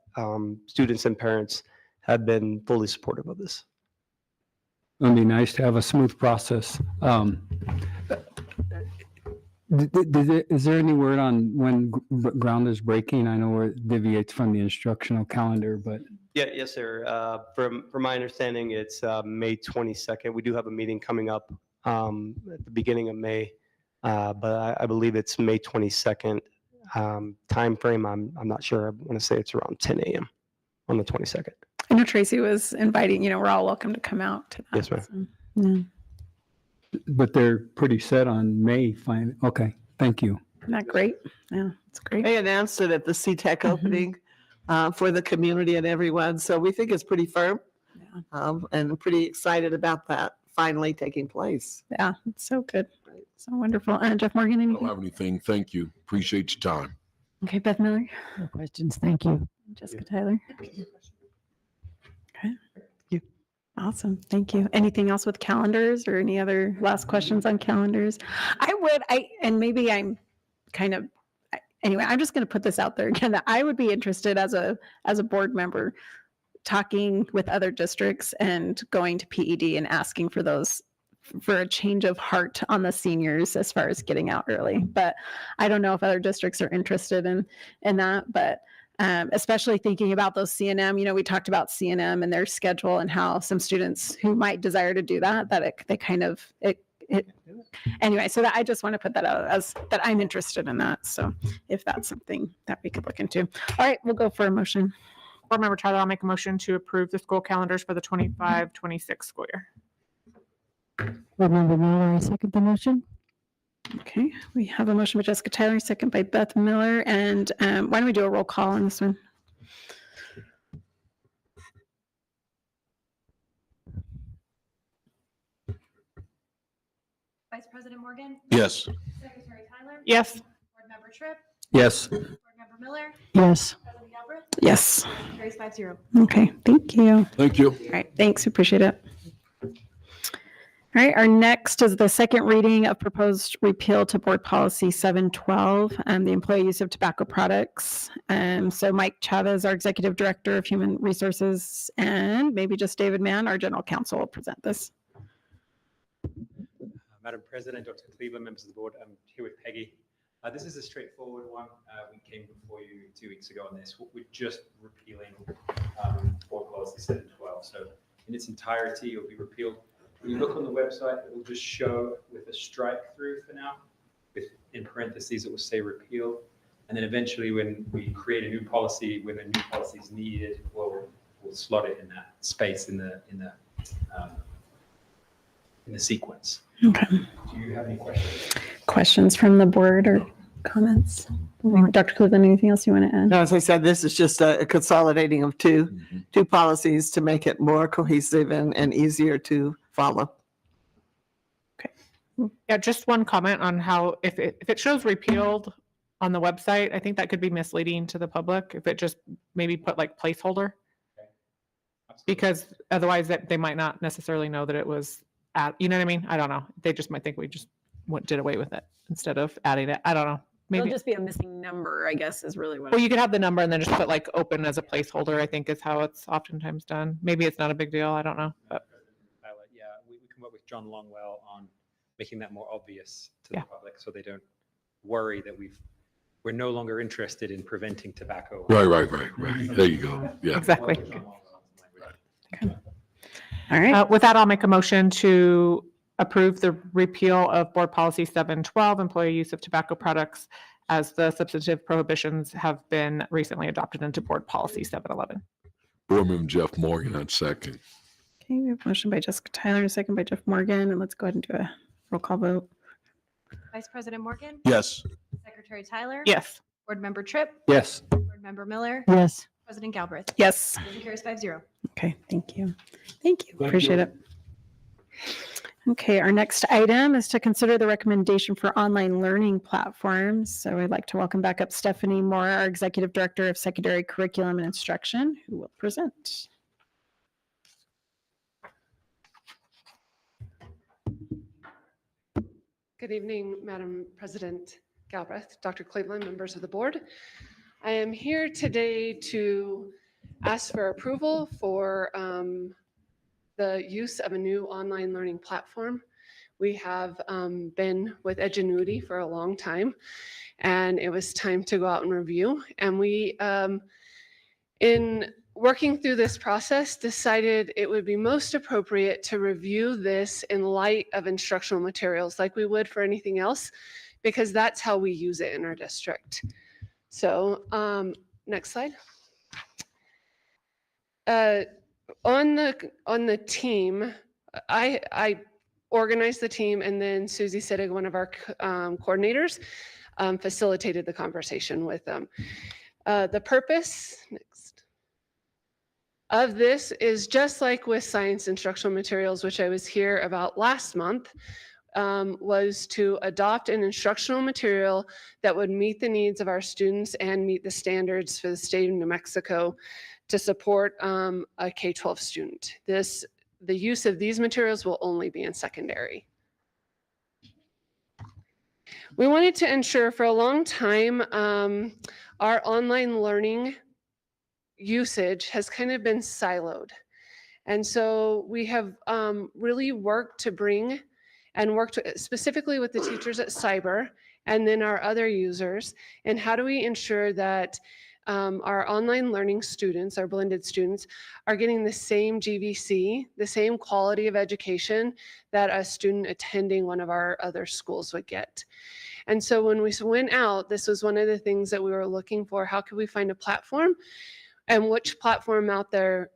students and parents have been fully supportive of this. It'd be nice to have a smooth process. Is there any word on when ground is breaking? I know where it deviates from the instructional calendar, but Yeah, yes, sir. From my understanding, it's May 22nd. We do have a meeting coming up at the beginning of May, but I believe it's May 22nd. Time frame, I'm not sure. I want to say it's around 10 a.m. on the 22nd. I know Tracy was inviting, we're all welcome to come out to that. Yes, ma'am. So, yeah. but they're pretty set on May. Fine. Okay. Thank you. Isn't that great? Yeah, it's great. They announced it at the CTEC Mhm. opening for the community and everyone. So we think it's pretty firm and pretty excited about that finally taking place. Yeah, it's so good. So wonderful. Jeff Morgan, I don't anything? have anything. Thank you. Appreciate your time. Okay, Beth Miller, No questions. Thank you. Jessica Tyler. Okay. Awesome. Thank you. Anything else with calendars or any other last questions on calendars? And maybe I'm kind of, anyway, I'm just going to put this out there again, that I would be interested as a board member talking with other districts and going to PED and asking for a change of heart on the seniors as far as getting out early. But I don't know if other districts are interested in that, but especially thinking about those CNM, we talked about CNM and their schedule and how some students who might desire to do that anyway, so that I just want to put that out as that I'm interested in that. So if that's something that we could look into. All right, we'll go for a motion. Board Member Tyler, I'll make a motion to approve the school calendars for the 25-26 school year. Board Member Miller, I second the motion. Okay, we have a motion by Jessica Tyler, second by Beth Miller. And why don't we do a roll call on this one? Vice President Morgan, Yes. Secretary Tyler, Yes. Board Member Tripp, Yes. Board Member Miller, Yes. President Galbraith, Yes. carries 5-0. Okay, thank you. Thank you. All right, thanks, appreciate it. All right, our next is the second reading of proposed repeal to Board Policy 712, the employee use of tobacco products. So Mike Chavez, our Executive Director of Human Resources, and maybe just David Mann, our General Counsel, will present this. Madam President, Dr. Cleveland, members of the board, I'm here with Peggy. This is a straightforward one. We came before you 2 weeks ago on this. We're just repealing Board Policy 712. So in its entirety, it will be repealed. When you look on the website, it will just show with a strike through for now. With in parentheses, it will say repeal. And then eventually when we create a new policy, when a new policy is needed, we'll slot it in that space in the sequence. Okay. Do you have any questions? Questions from the board or comments? Dr. Cleveland, anything else you want to add? No, as I said, this is just a consolidating of two policies to make it more cohesive and easier to follow. Yeah, just one comment on how if it shows repealed on the website, I think that could be misleading to the public if it just maybe put like placeholder. Because otherwise that they might not necessarily know that it was you know what I mean? I don't know. They just might think we just did away with it instead of adding it. I don't know. Maybe It'll just be a missing number, I guess, is really what. Well, you could have the number and then just put like open as a placeholder, I think is how it's oftentimes done. Maybe it's not a big deal. I don't know. But Yeah, we can work with John Longwell on making that more obvious to the public so they don't worry that we're no longer interested in preventing tobacco. Right. There you go. Yeah. Exactly. All right. With that, I'll make a motion to approve the repeal of Board Policy 712, employee use of tobacco products, as the substantive prohibitions have been recently adopted into Board Policy 711. Board Member Jeff Morgan on second. Okay, we have a motion by Jessica Tyler, second by Jeff Morgan, and let's go ahead and do a roll call vote. Vice President Morgan, Yes. Secretary Tyler, Yes. Board Member Tripp, Yes. Board Member Miller, Yes. President Galbraith. Yes. Motion carries 5-0. Okay, thank you. Thank you. Appreciate it. Okay, our next item is to consider the recommendation for online learning platforms. So I'd like to welcome back up Stephanie Moore, our Executive Director of Secondary Curriculum and Instruction, who will present. Good evening, Madam President Galbraith, Dr. Cleveland, members of the board. I am here today to ask for approval for the use of a new online learning platform. We have been with Egeneuity for a long time, and it was time to go out and review. And we, in working through this process, decided it would be most appropriate to review this in light of instructional materials like we would for anything else, because that's how we use it in our district. So next slide. On the team, I organized the team, and then Susie Sittig, one of our coordinators, facilitated the conversation with them. The purpose next of this is just like with science instructional materials, which I was here about last month, was to adopt an instructional material that would meet the needs of our students and meet the standards for the state of New Mexico to support a K-12 student. The use of these materials will only be in secondary. We wanted to ensure for a long time our online learning usage has kind of been siloed. And so we have really worked to bring and worked specifically with the teachers at Cyber and then our other users. And how do we ensure that our online learning students, our blended students, are getting the same GVC, the same quality of education that a student attending one of our other schools would get. And so when we went out, this was one of the things that we were looking for. How could we find a platform, and which platform out there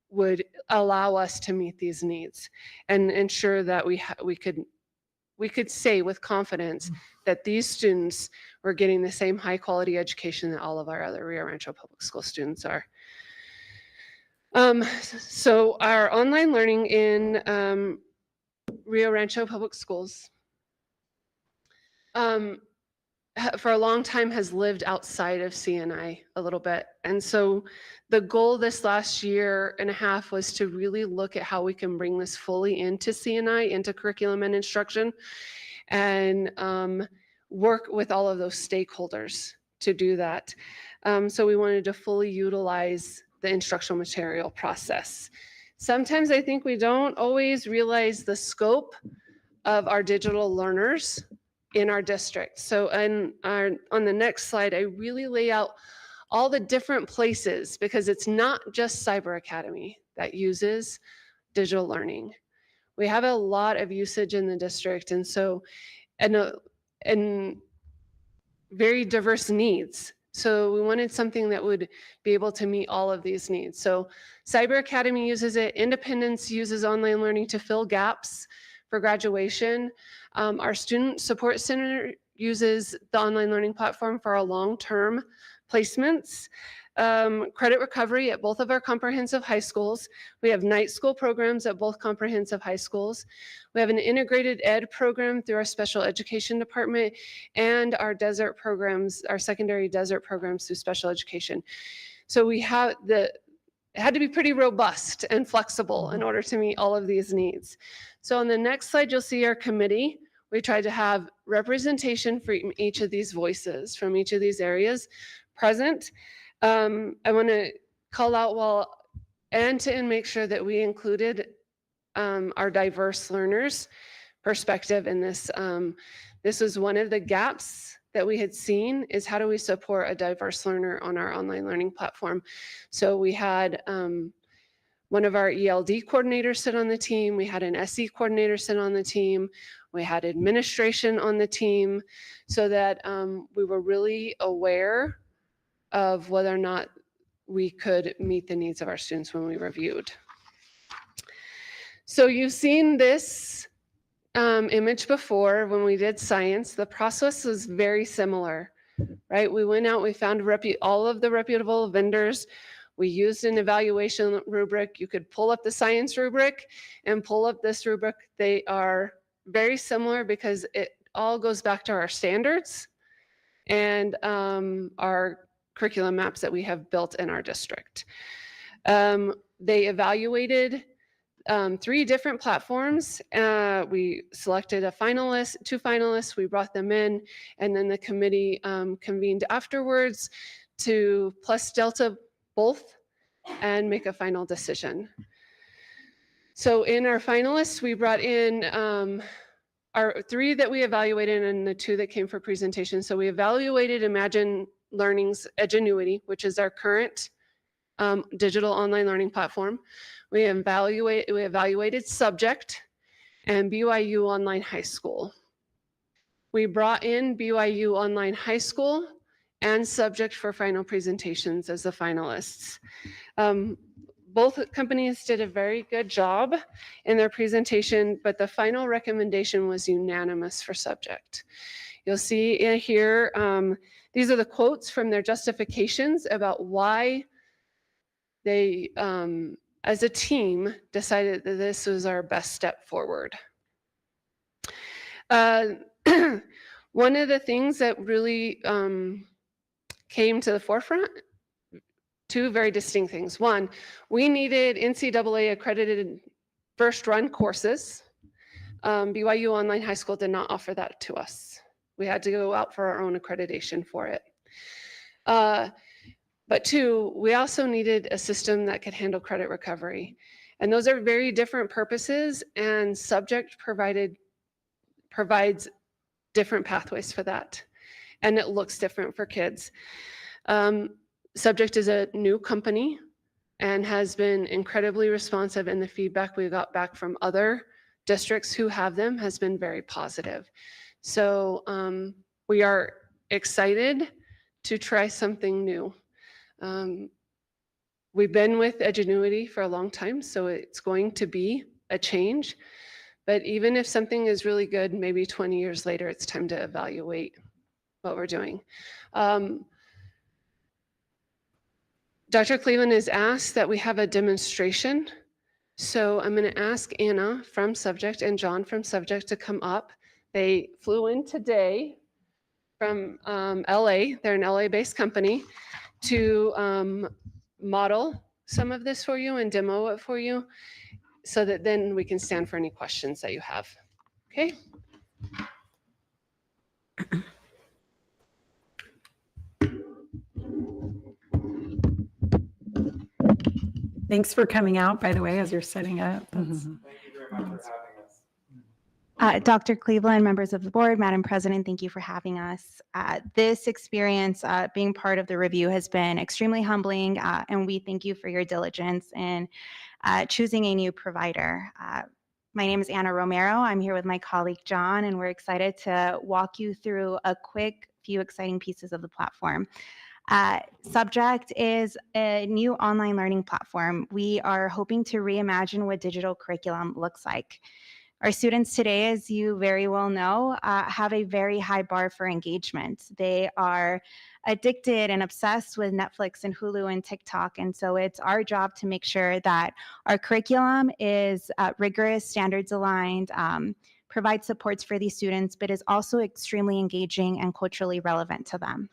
would allow us to meet these needs and ensure that we could say with confidence that these students were getting the same high quality education that all of our other Rio Rancho Public School students are. So our online learning in Rio Rancho Public Schools for a long time has lived outside of CNI a little bit. And so the goal this last year and a half was to really look at how we can bring this fully into CNI, into curriculum and instruction, and work with all of those stakeholders to do that. So we wanted to fully utilize the instructional material process. Sometimes I think we don't always realize the scope of our digital learners in our district. So on the next slide, I really lay out all the different places, because it's not just Cyber Academy that uses digital learning. We have a lot of usage in the district, and so and very diverse needs. So we wanted something that would be able to meet all of these needs. So Cyber Academy uses it. Independence uses online learning to fill gaps for graduation. Our Student Support Center uses the online learning platform for our long-term placements. Credit recovery at both of our comprehensive high schools. We have night school programs at both comprehensive high schools. We have an integrated ed program through our special education department, and our desert programs, our secondary desert programs through special education. So we have it had to be pretty robust and flexible in order to meet all of these needs. So on the next slide, you'll see our committee. We tried to have representation for each of these voices from each of these areas present. I want to call out and to make sure that we included our diverse learners perspective in this. This was one of the gaps that we had seen, is how do we support a diverse learner on our online learning platform. So we had one of our ELD coordinators sit on the team. We had an SE coordinator sit on the team. We had administration on the team, so that we were really aware of whether or not we could meet the needs of our students when we reviewed. So you've seen this image before when we did science. The process was very similar, right? We went out, we found all of the reputable vendors. We used an evaluation rubric. You could pull up the science rubric and pull up this rubric. They are very similar because it all goes back to our standards and our curriculum maps that we have built in our district. They evaluated 3 different platforms. We selected two finalists, we brought them in, and then the committee convened afterwards to plus delta both and make a final decision. So in our finalists, we brought in our 3 that we evaluated and the 2 that came for presentation. So we evaluated Imagine Learning's Egeneuity, which is our current digital online learning platform. We evaluated Subject and BYU Online High School. We brought in BYU Online High School and Subject for final presentations as the finalists. Both companies did a very good job in their presentation, but the final recommendation was unanimous for Subject. You'll see in here, these are the quotes from their justifications about why they, as a team, decided that this was our best step forward. One of the things that really came to the forefront, 2 very distinct things. One, we needed NCAA accredited first run courses. BYU Online High School did not offer that to us. We had to go out for our own accreditation for it. But 2, we also needed a system that could handle credit recovery. And those are very different purposes, and Subject provides different pathways for that. And it looks different for kids. Subject is a new company and has been incredibly responsive, and the feedback we got back from other districts who have them has been very positive. So we are excited to try something new. We've been with Egeneuity for a long time, so it's going to be a change. But even if something is really good, maybe 20 years later, it's time to evaluate what we're doing. Dr. Cleveland has asked that we have a demonstration. So I'm going to ask Anna from Subject and John from Subject to come up. They flew in today from LA. They're an LA-based company to model some of this for you and demo it for you so that then we can stand for any questions that you have. Okay? Thanks for coming out, by the way, as you're setting up. Thank you very much for having us. Dr. Cleveland, members of the board, Madam President, thank you for having us. This experience, being part of the review, has been extremely humbling, and we thank you for your diligence in choosing a new provider. My name is Anna Romero. I'm here with my colleague John, and we're excited to walk you through a quick few exciting pieces of the platform. Subject is a new online learning platform. We are hoping to reimagine what digital curriculum looks like. Our students today, as you very well know, have a very high bar for engagement. They are addicted and obsessed with Netflix and Hulu and TikTok. And so it's our job to make sure that our curriculum is rigorous, standards aligned, provides supports for these students, but is also extremely engaging and culturally relevant to them.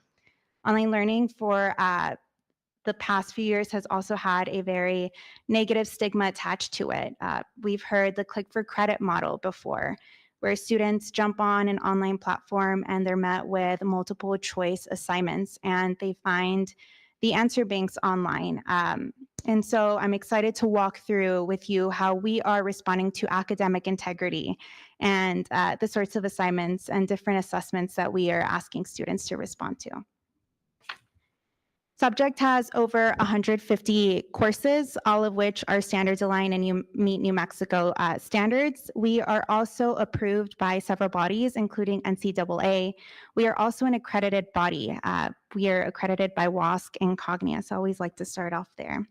Online learning for the past few years has also had a very negative stigma attached to it. We've heard the click for credit model before, where students jump on an online platform and they're met with multiple choice assignments and they find the answer banks online. And so I'm excited to walk through with you how we are responding to academic integrity and the sorts of assignments and different assessments that we are asking students to respond to. Subject has over 150 courses, all of which are standards aligned and meet New Mexico standards. We are also approved by several bodies, including NCAA. We are also an accredited body. We are accredited by WASC and Cognia, so I always like to start off there.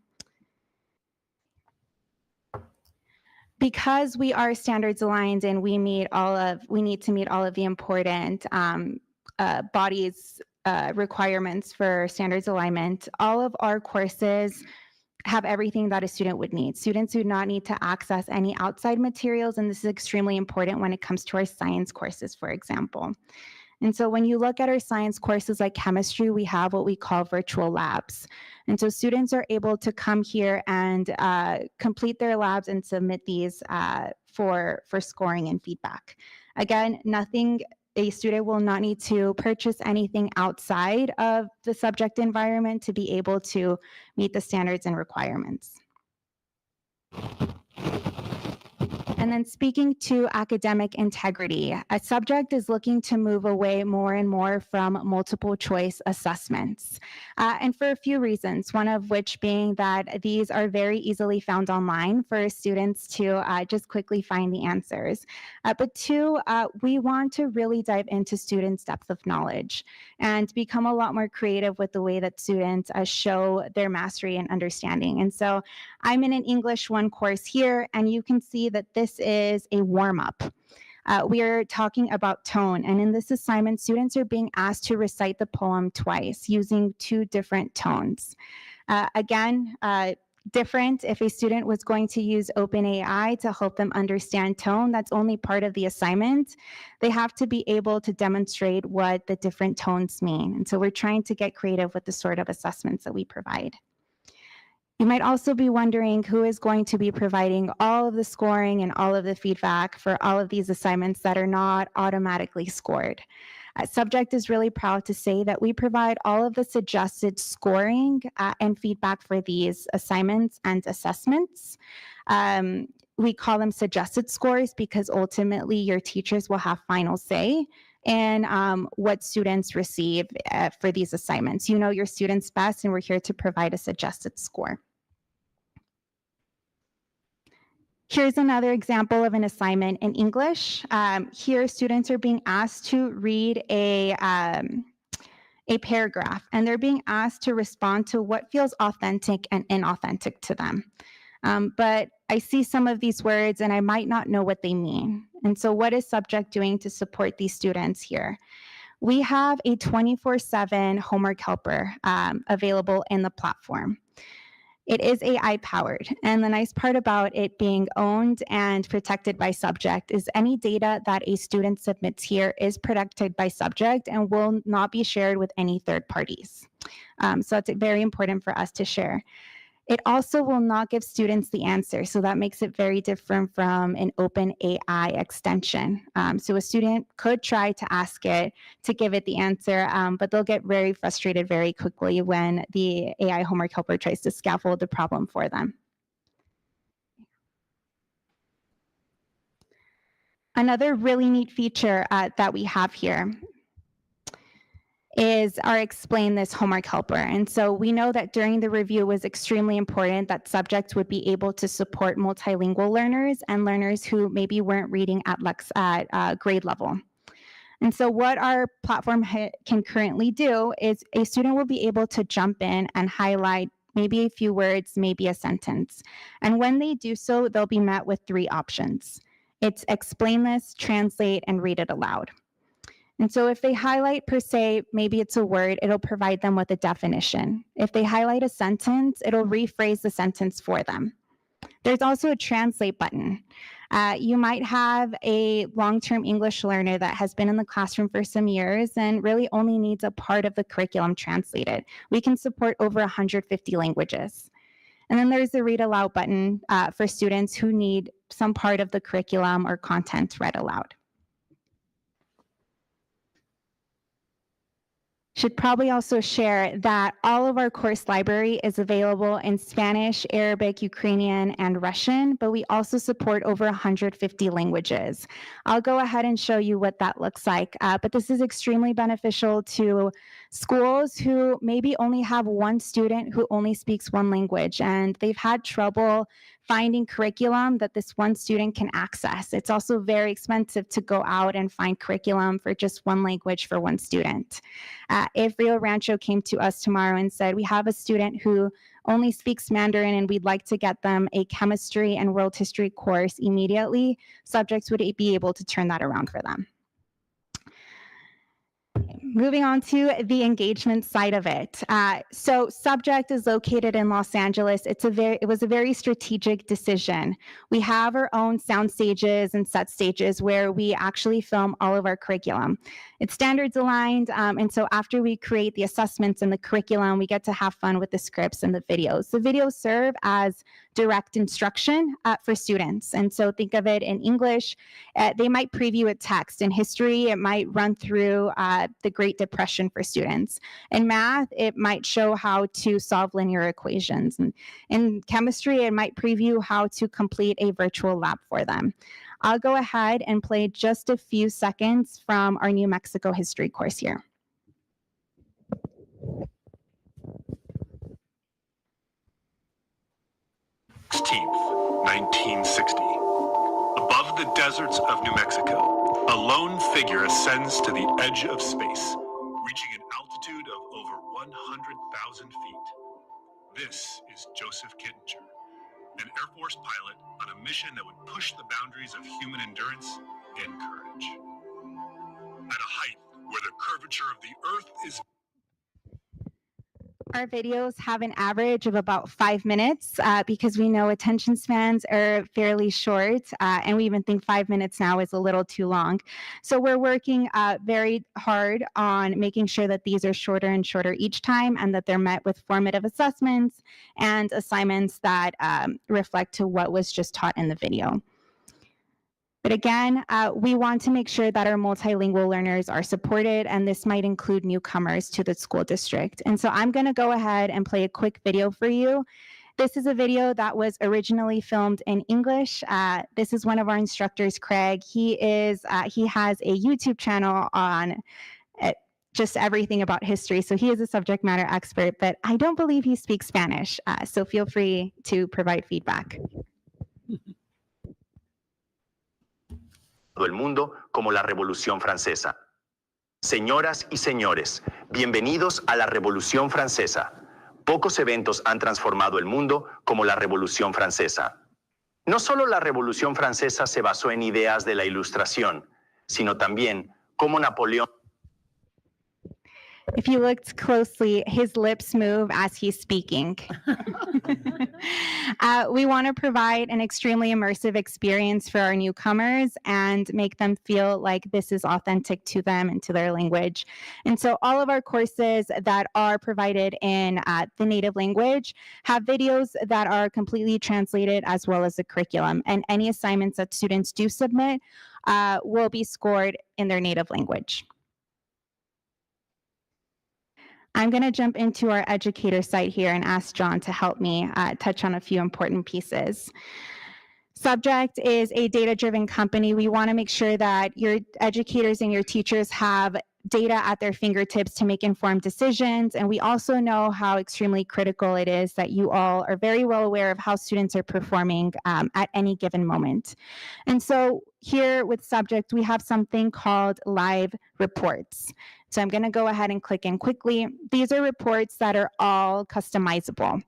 Because we are standards aligned and we need to meet all of the important bodies requirements for standards alignment, all of our courses have everything that a student would need. Students do not need to access any outside materials, and this is extremely important when it comes to our science courses, for example. And so when you look at our science courses like chemistry, we have what we call virtual labs. And so students are able to come here and complete their labs and submit these for scoring and feedback. Again, a student will not need to purchase anything outside of the subject environment to be able to meet the standards and requirements. And then speaking to academic integrity, a subject is looking to move away more and more from multiple choice assessments. And for a few reasons, one of which being that these are very easily found online for students to just quickly find the answers. But two, we want to really dive into students' depth of knowledge and become a lot more creative with the way that students show their mastery and understanding. And so I'm in an English 1 course here, and you can see that this is a warm-up. We are talking about tone, and in this assignment, students are being asked to recite the poem twice using 2 different tones. Again, different if a student was going to use OpenAI to help them understand tone. That's only part of the assignment. They have to be able to demonstrate what the different tones mean. And so we're trying to get creative with the sort of assessments that we provide. You might also be wondering who is going to be providing all of the scoring and all of the feedback for all of these assignments that are not automatically scored. Subject is really proud to say that we provide all of the suggested scoring and feedback for these assignments and assessments. We call them suggested scores because ultimately your teachers will have final say in what students receive for these assignments. You know your students best, and we're here to provide a suggested score. Here's another example of an assignment in English. Here, students are being asked to read a paragraph, and they're being asked to respond to what feels authentic and inauthentic to them. But I see some of these words, and I might not know what they mean. And so what is Subject doing to support these students here? We have a 24/7 homework helper available in the platform. It is AI powered, and the nice part about it being owned and protected by Subject is any data that a student submits here is protected by Subject and will not be shared with any third parties. So it's very important for us to share. It also will not give students the answer, so that makes it very different from an open AI extension. So a student could try to ask it to give it the answer, but they'll get very frustrated very quickly when the AI homework helper tries to scaffold the problem for them. Another really neat feature that we have here is our Explain This homework helper. And so we know that during the review it was extremely important that Subject would be able to support multilingual learners and learners who maybe weren't reading at grade level. And so what our platform can currently do is a student will be able to jump in and highlight maybe a few words, maybe a sentence. And when they do so, they'll be met with 3 options. It's explain this, translate, and read it aloud. And so if they highlight per se, maybe it's a word, it'll provide them with a definition. If they highlight a sentence, it'll rephrase the sentence for them. There's also a translate button. You might have a long-term English learner that has been in the classroom for some years and really only needs a part of the curriculum translated. We can support over 150 languages. And then there's the read aloud button for students who need some part of the curriculum or content read aloud. Should probably also share that all of our course library is available in Spanish, Arabic, Ukrainian, and Russian, but we also support over 150 languages. I'll go ahead and show you what that looks like, but this is extremely beneficial to schools who maybe only have one student who only speaks one language, and they've had trouble finding curriculum that this one student can access. It's also very expensive to go out and find curriculum for just one language for one student. If Rio Rancho came to us tomorrow and said, we have a student who only speaks Mandarin and we'd like to get them a chemistry and world history course immediately, Subjects would be able to turn that around for them. Moving on to the engagement side of it. So Subject is located in Los Angeles. It was a very strategic decision. We have our own sound stages and set stages where we actually film all of our curriculum. It's standards aligned, and so after we create the assessments and the curriculum, we get to have fun with the scripts and the videos. The videos serve as direct instruction for students. And so think of it in English. They might preview a text. In history, it might run through the Great Great Depression for students. In math, it might show how to solve linear equations. And in chemistry, it might preview how to complete a virtual lab for them. I'll go ahead and play just a few seconds from our New Mexico history course here. 1960. Above the deserts of New Mexico, a lone figure ascends to the edge of space, reaching an altitude of over 100,000 feet. This is Joseph Kittinger, an Air Force pilot on a mission that would push the boundaries of human endurance and courage. At a height where the curvature of the Earth is Our videos have an average of about 5 minutes because we know attention spans are fairly short, and we even think 5 minutes now is a little too long. So we're working very hard on making sure that these are shorter and shorter each time, and that they're met with formative assessments and assignments that reflect to what was just taught in the video. But again, we want to make sure that our multilingual learners are supported, and this might include newcomers to the school district. And so I'm going to go ahead and play a quick video for you. This is a video that was originally filmed in English. This is one of our instructors, Craig. He has a YouTube channel on just everything about history. So he is a subject matter expert, but I don't believe he speaks Spanish. So feel free to provide feedback. El mundo como la Revolución Francesa. Señoras y señores, bienvenidos a la Revolución Francesa. Pocos eventos han transformado el mundo como la Revolución Francesa. No solo la Revolución Francesa se basó en ideas de la Ilustración, sino también cómo Napoleón. If you looked closely, his lips move as he's speaking. We want to provide an extremely immersive experience for our newcomers and make them feel like this is authentic to them and to their language. And so all of our courses that are provided in the native language have videos that are completely translated as well as the curriculum. And any assignments that students do submit will be scored in their native language. I'm going to jump into our educator site here and ask John to help me touch on a few important pieces. Subject is a data-driven company. We want to make sure that your educators and your teachers have data at their fingertips to make informed decisions. And we also know how extremely critical it is that you all are very well aware of how students are performing at any given moment. And so here with Subject, we have something called live reports. So I'm going to go ahead and click in quickly. These are reports that are all customizable.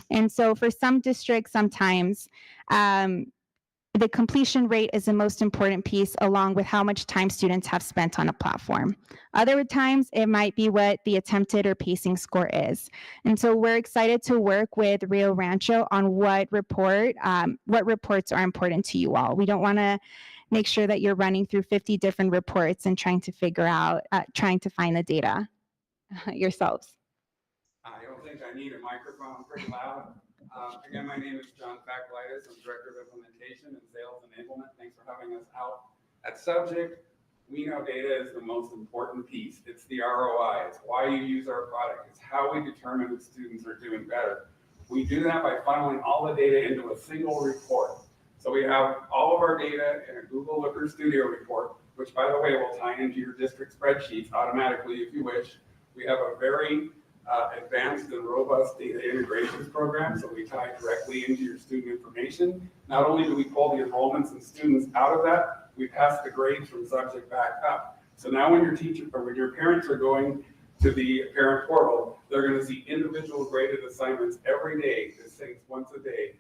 And so for some districts, sometimes the completion rate is the most important piece, along with how much time students have spent on a platform. Other times, it might be what the attempted or pacing score is. And so we're excited to work with Rio Rancho on what reports are important to you all. We don't want to make sure that you're running through 50 different reports and trying to find the data yourselves. I don't think I need a microphone. I'm pretty loud. Again, my name is John Fakulitis. I'm Director of Implementation and Sales Enablement. Thanks for having us out. At Subject, we know data is the most important piece. It's the ROI. It's why you use our product. It's how we determine if students are doing better. We do that by funneling all the data into a single report. So we have all of our data in a Google Looker Studio report, which, by the way, will tie into your district spreadsheets automatically if you wish. We have a very advanced and robust data integrations program, so we tie directly into your student information. Not only do we pull the enrollments and students out of that, we pass the grades from Subject back up. So now when your teacher or when your parents are going to the parent portal, they're going to see individual graded assignments every day, this thing's once a day,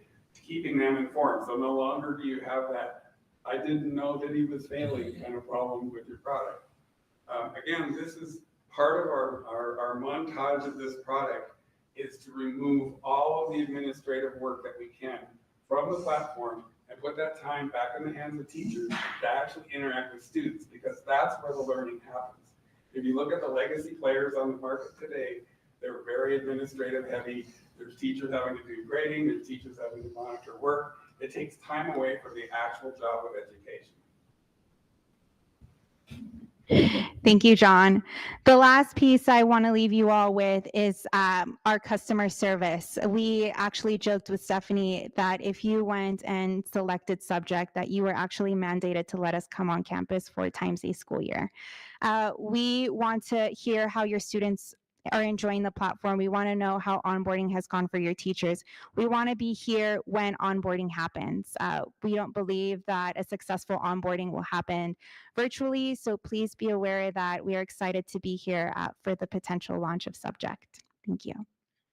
keeping them informed. So no longer do you have that I didn't know that he was failing kind of problem with your product. Again, this is part of our montage of this product is to remove all of the administrative work that we can from the platform and put that time back in the hands of teachers to actually interact with students, because that's where the learning happens. If you look at the legacy players on the market today, they're very administrative heavy. There's teachers having to do grading, there's teachers having to monitor work. It takes time away from the actual job of education. Thank you, John. The last piece I want to leave you all with is our customer service. We actually joked with Stephanie that if you went and selected subject, that you were actually mandated to let us come on campus 4 times a school year. We want to hear how your students are enjoying the platform. We want to know how onboarding has gone for your teachers. We want to be here when onboarding happens. We don't believe that a successful onboarding will happen virtually, so please be aware that we are excited to be here for the potential launch of subject. Thank you.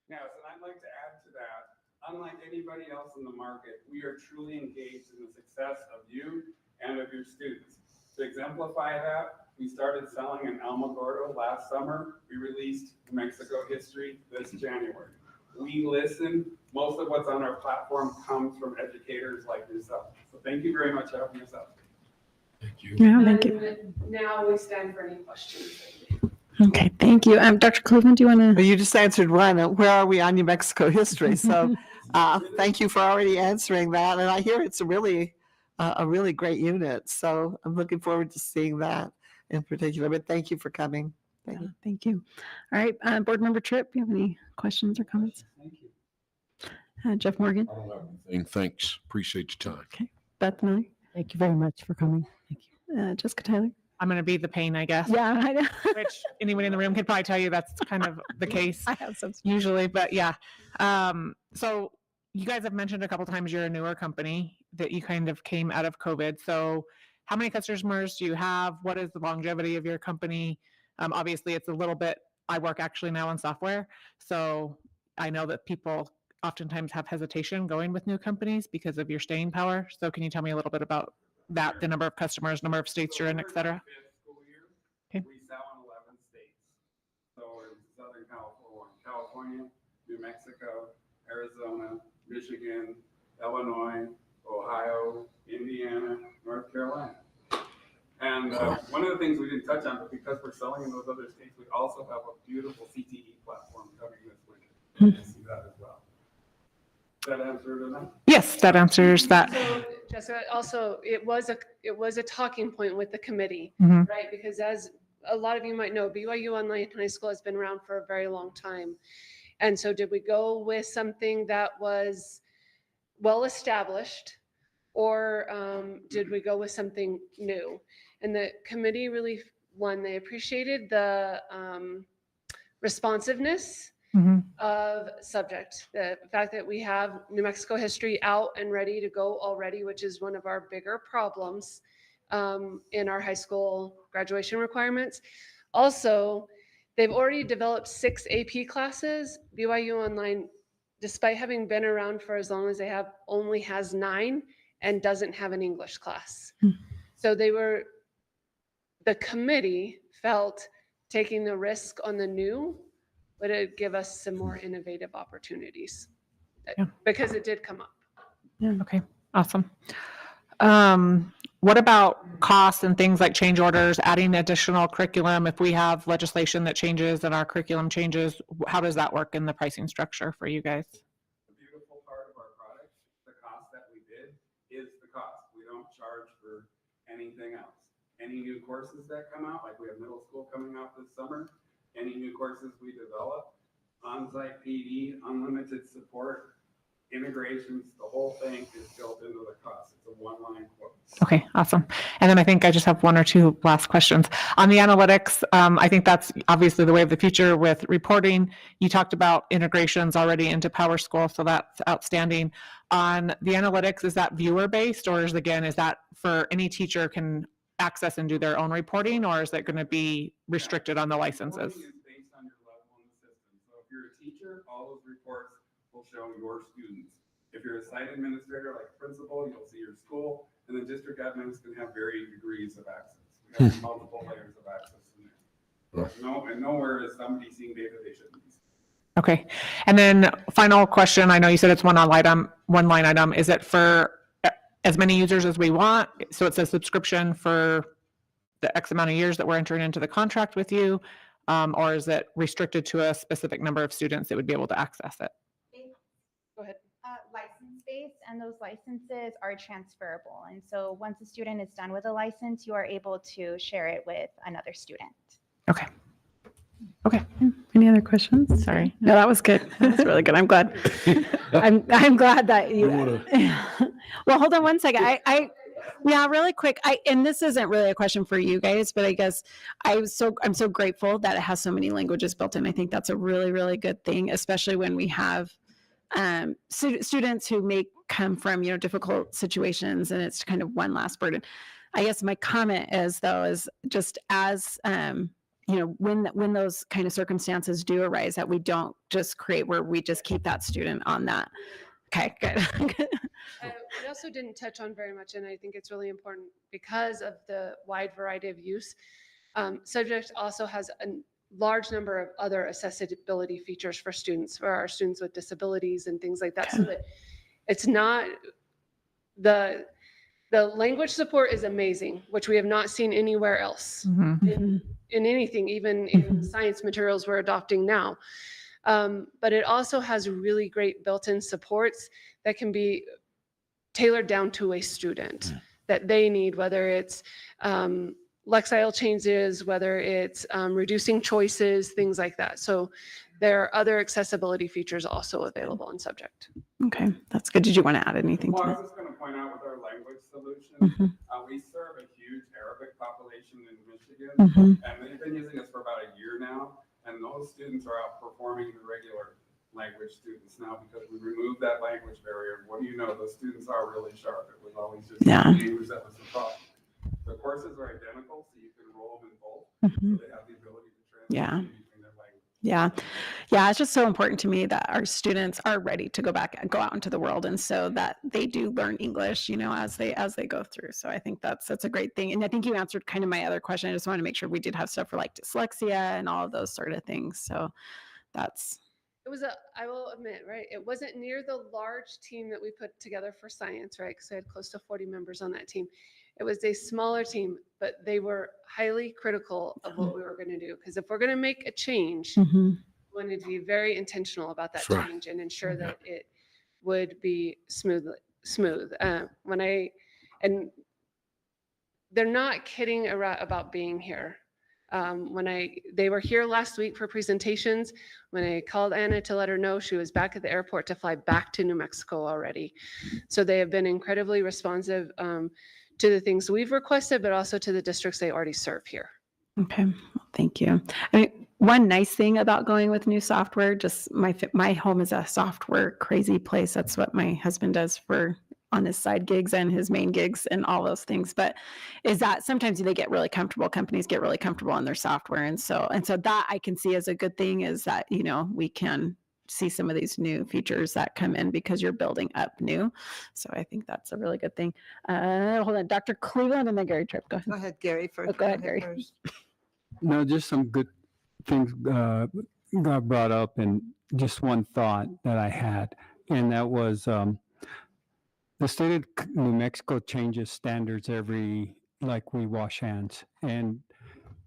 Yes, and I'd like to add to that, unlike anybody else in the market, we are truly engaged in the success of you and of your students. To exemplify that, we started selling in Alamogordo last summer. We released New Mexico history this January. We listen. Most of what's on our platform comes from educators like yourself. So thank you very much for having us out. Thank you. Yeah, thank you. And now we stand for any questions. Okay, thank you. Dr. Cleveland, do you want to? Well, you just answered one. Where are we on New Mexico history? So thank you for already answering that. And I hear it's a really great unit. So I'm looking forward to seeing that in particular. But thank you for coming. Thank you. Thank you. All right, Board Member Tripp, do you have any questions or comments? Thank you. Jeff Morgan? I don't have anything. Thanks. Appreciate your time. Okay. Beth Miller? Thank you very much for coming. Thank you. Jessica Tyler? I'm going to be the pain, I guess. Yeah, I know. Which anyone in the room could probably tell you that's kind of the case. I have some. Usually, but yeah. So you guys have mentioned a couple times you're a newer company, that you kind of came out of COVID. So how many customers do you have? What is the longevity of your company? Obviously, it's a little bit, I work actually now in software. So I know that people oftentimes have hesitation going with new companies because of your staying power. So can you tell me a little bit about that, the number of customers, number of states you're in, et cetera? Okay. We sell in 11 states. So in Southern California, New Mexico, Arizona, Michigan, Illinois, Ohio, Indiana, North Carolina. And one of the things we didn't touch on, but because we're selling in those other states, we also have a beautiful CTE platform coming this winter. You can see that as well. Does that answer it enough? Yes, that answers that. So, Jessica, also, it was a talking point with the committee, Mhm. right? Because as a lot of you might know, BYU Online High School has been around for a very long time. And so did we go with something that was well-established, or did we go with something new? And the committee really, they appreciated the responsiveness of subject. The fact that we have New Mexico history out and ready to go already, which is one of our bigger problems in our high school graduation requirements. Also, they've already developed 6 AP classes. BYU Online, despite having been around for as long as they have, only has 9 and doesn't have an English class. So the committee felt taking the risk on the new would it give us some more innovative opportunities, because it did come up. Yeah. Okay. Awesome. What about costs and things like change orders, adding additional curriculum? If we have legislation that changes and our curriculum changes, how does that work in the pricing structure for you guys? The beautiful part of our product, the cost that we bid is the cost. We don't charge for anything else. Any new courses that come out, like we have middle school coming out this summer, any new courses we develop, on-site PD, unlimited support, integrations, the whole thing is built into the cost. It's a one-line quote. Okay, awesome. And then I think I just have 1 or 2 last questions. On the analytics, I think that's obviously the way of the future with reporting. You talked about integrations already into PowerSchool, so that's outstanding. On the analytics, is that viewer-based, or is that for any teacher can access and do their own reporting, or is that going to be restricted on the licenses? Reporting is based on your level in the system. So if you're a teacher, all those reports will show your students. If you're a site administrator, like principal, you'll see your school, and then district admins can have varying degrees of access. We have multiple layers of access in there. And nowhere is somebody seeing data they shouldn't be seeing. Okay. And then final question, I know you said it's one line item. Is it for as many users as we want? So it's a subscription for the X amount of years that we're entering into the contract with you? Or is it restricted to a specific number of students that would be able to access it? Go ahead. License-based, and those licenses are transferable. And so once a student is done with a license, you are able to share it with another student. Okay. Okay. Any other questions? Sorry. No, that was good. That was really good. I'm glad. I'm glad that you. Well, hold on one second. Yeah, really quick. And this isn't really a question for you guys, but I guess I'm so grateful that it has so many languages built in. I think that's a really, really good thing, especially when we have students who may come from, difficult situations, and it's kind of one last burden. I guess my comment is just as, when those kind of circumstances do arise, that we don't just create where we just keep that student on that. Okay, good. We also didn't touch on very much, and I think it's really important because of the wide variety of use. Subject also has a large number of other accessibility features for our students with disabilities and things like that, so that it's not the language support is amazing, which we have not seen anywhere else in anything, even in science materials we're adopting now. But it also has really great built-in supports that can be tailored down to a student that they need, whether it's Lexile changes, whether it's reducing choices, things like that. So there are other accessibility features also available in Subject. Okay, that's good. Did you want to add anything Well, to I that? was just going to point out with our language solution, we serve a huge Arabic population in Michigan, and they've been using us for about a year now, and those students are outperforming the regular language students now because we removed that language barrier. What do you know? Those students are really sharp. It was always just English that was the problem. The courses are identical, so you can enroll them in both, so they have the ability to translate between their language. Yeah, it's just so important to me that our students are ready to go out into the world, and so that they do learn English, as they go through. So I think that's a great thing. And I think you answered kind of my other question. I just wanted to make sure we did have stuff for like dyslexia and all of those sort of things. So that's. It was I will admit, right, it wasn't near the large team that we put together for science, right, because I had close to 40 members on that team. It was a smaller team, but they were highly critical of what we were going to do, because if we're going to make a change, we wanted to be very intentional about that change and ensure that it would be smooth. And they're not kidding about being here. They were here last week for presentations. When I called Anna to let her know, she was back at the airport to fly back to New Mexico already. So they have been incredibly responsive to the things we've requested, but also to the districts they already serve here. Okay, well, thank you. I mean, one nice thing about going with new software, just my home is a software crazy place. That's what my husband does on his side gigs and his main gigs and all those things. But is that sometimes they get really comfortable, companies get really comfortable in their software. And so that I can see as a good thing is that, we can see some of these new features that come in because you're building up new. So I think that's a really good thing. Hold on, Dr. Cleveland and then Gary Tripp. Go ahead, Gary. First. Go ahead, Gary. No, just some good things got brought up, and just one thought that I had, and that was the state of New Mexico changes standards like we wash hands, and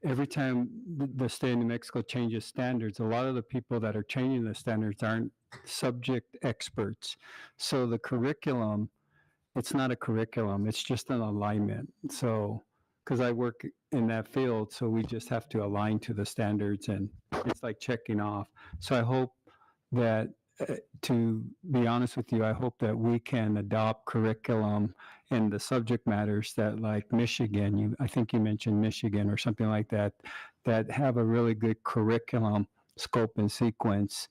every time the state of New Mexico changes standards, a lot of the people that are changing the standards aren't subject experts. So the curriculum, it's not a curriculum, it's just an alignment. So, because I work in that field, so we just have to align to the standards, and it's like checking off. So I hope that, to be honest with you, I hope that we can adopt curriculum in the subject matters that, like Michigan, I think you mentioned Michigan or something like that, that have a really good curriculum scope and sequence.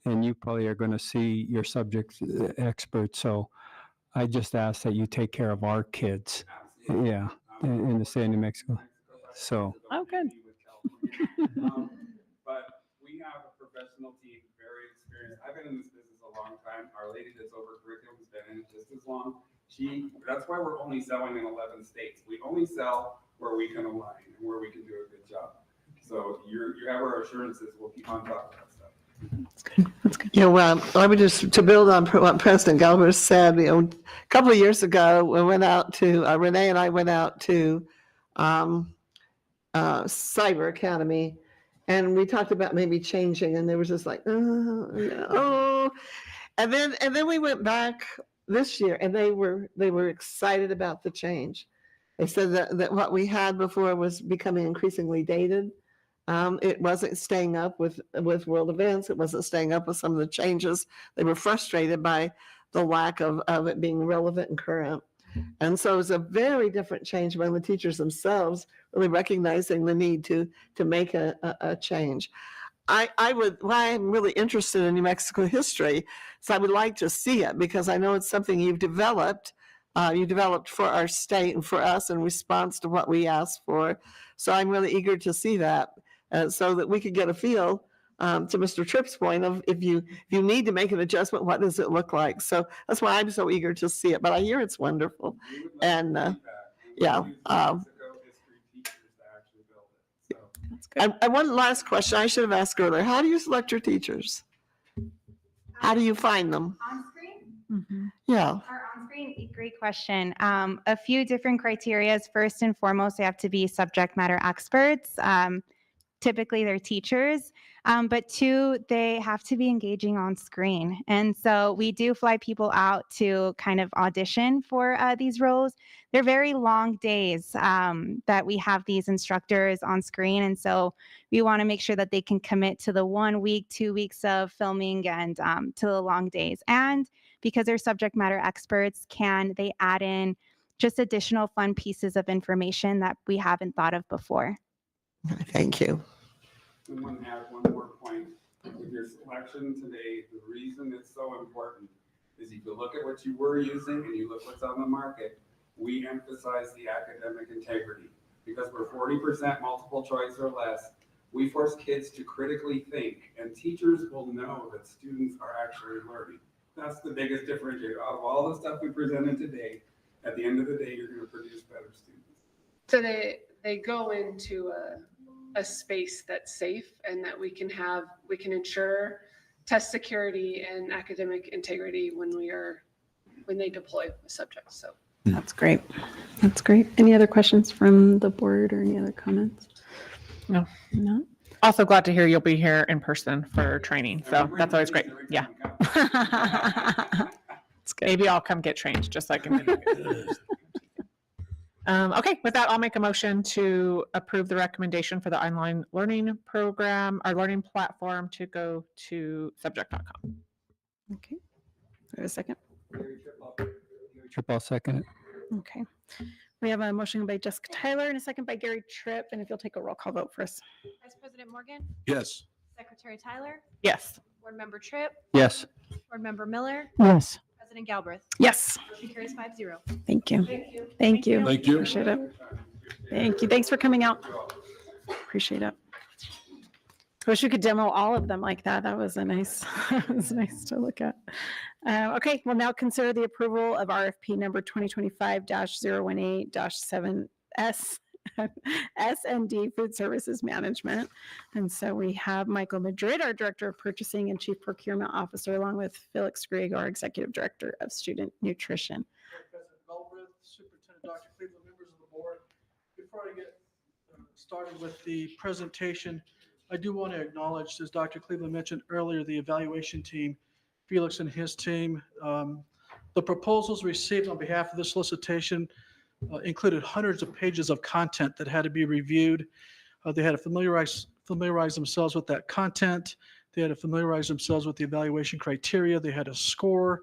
And you probably are going to see your subject experts. So I just ask that you take care of our kids. Yeah, in the state of New Mexico. So. Oh, good. But we have a professional team, very experienced. I've been in this business a long time. Our lady that's over curriculum has been in it just as long. That's why we're only selling in 11 states. We only sell where we can align and where we can do a good job. So you have our assurances. We'll keep on top of that stuff. That's good. Yeah, well, I would just, to build on what President Galbraith said, a couple of years ago, we went out to, Renee and I went out to Cyber Academy, and we talked about maybe changing, and there was just like, and then we went back this year, and they were excited about the change. They said that what we had before was becoming increasingly dated. It wasn't staying up with world events. It wasn't staying up with some of the changes. They were frustrated by the lack of it being relevant and current. And so it's a very different change among the teachers themselves, really recognizing the need to make a change. Why I'm really interested in New Mexico history is I would like to see it, because I know it's something you've developed. You developed for our state and for us in response to what we asked for. So I'm really eager to see that, so that we could get a feel, to Mr. Tripp's point of if you need to make an adjustment, what does it look like? So that's why I'm so eager to see it. But I hear it's wonderful, and yeah. One last question I should have asked earlier. How do you select your teachers? How do you find them? On screen? Yeah. Our on-screen, great question. A few different criteria. First and foremost, they have to be subject matter experts. Typically, they're teachers. But two, they have to be engaging on screen. And so we do fly people out to kind of audition for these roles. They're very long days that we have these instructors on screen. And so we want to make sure that they can commit to the 1 week, 2 weeks of filming and to the long days. And because they're subject matter experts, can they add in just additional fun pieces of information that we haven't thought of before? Thank you. I want to add one more point. With your selection today, the reason it's so important is if you look at what you were using and you look what's on the market, we emphasize the academic integrity. Because we're 40% multiple choice or less, we force kids to critically think, and teachers will know that students are actually learning. That's the biggest differentiator. Out of all the stuff we presented today, at the end of the day, you're going to produce better students. So they go into a space that's safe and that we can ensure test security and academic integrity when they deploy the subject. So That's great. That's great. Any other questions from the board or any other comments? No. No. Also glad to hear you'll be here in person for training. So that's always great. Yeah. Maybe I'll come get trained just like in okay, with that, I'll make a motion to approve the recommendation for the online learning program, our learning platform to go to subject.com. Okay. Wait a second. Tripp, I'll second it. Okay. We have a motion by Jessica Tyler and a second by Gary Tripp. And if you'll take a roll call vote for us. Vice President Morgan? Yes. Secretary Tyler? Yes. Board Member Tripp? Yes. Board Member Miller? Yes. President Galbraith? Yes. Motion carries 5-0. Thank you. Thank you. Thank you. Thank you. Appreciate it. Thank you. Thanks for coming out. Appreciate it. I wish we could demo all of them like that. That was that was nice to look at. Okay, we'll now consider the approval of RFP number 2025-018-7S S&D Food Services Management. And so we have Michael Madrid, our Director of Purchasing and Chief Procurement Officer, along with Felix Grigg, our Executive Director of Student Nutrition. President Galbraith, Superintendent Dr. Cleveland, members of the board. Before I get started with the presentation, I do want to acknowledge, as Dr. Cleveland mentioned earlier, the evaluation team, Felix and his team. The proposals received on behalf of the solicitation included hundreds of pages of content that had to be reviewed. They had to familiarize themselves with that content. They had to familiarize themselves with the evaluation criteria. They had to score.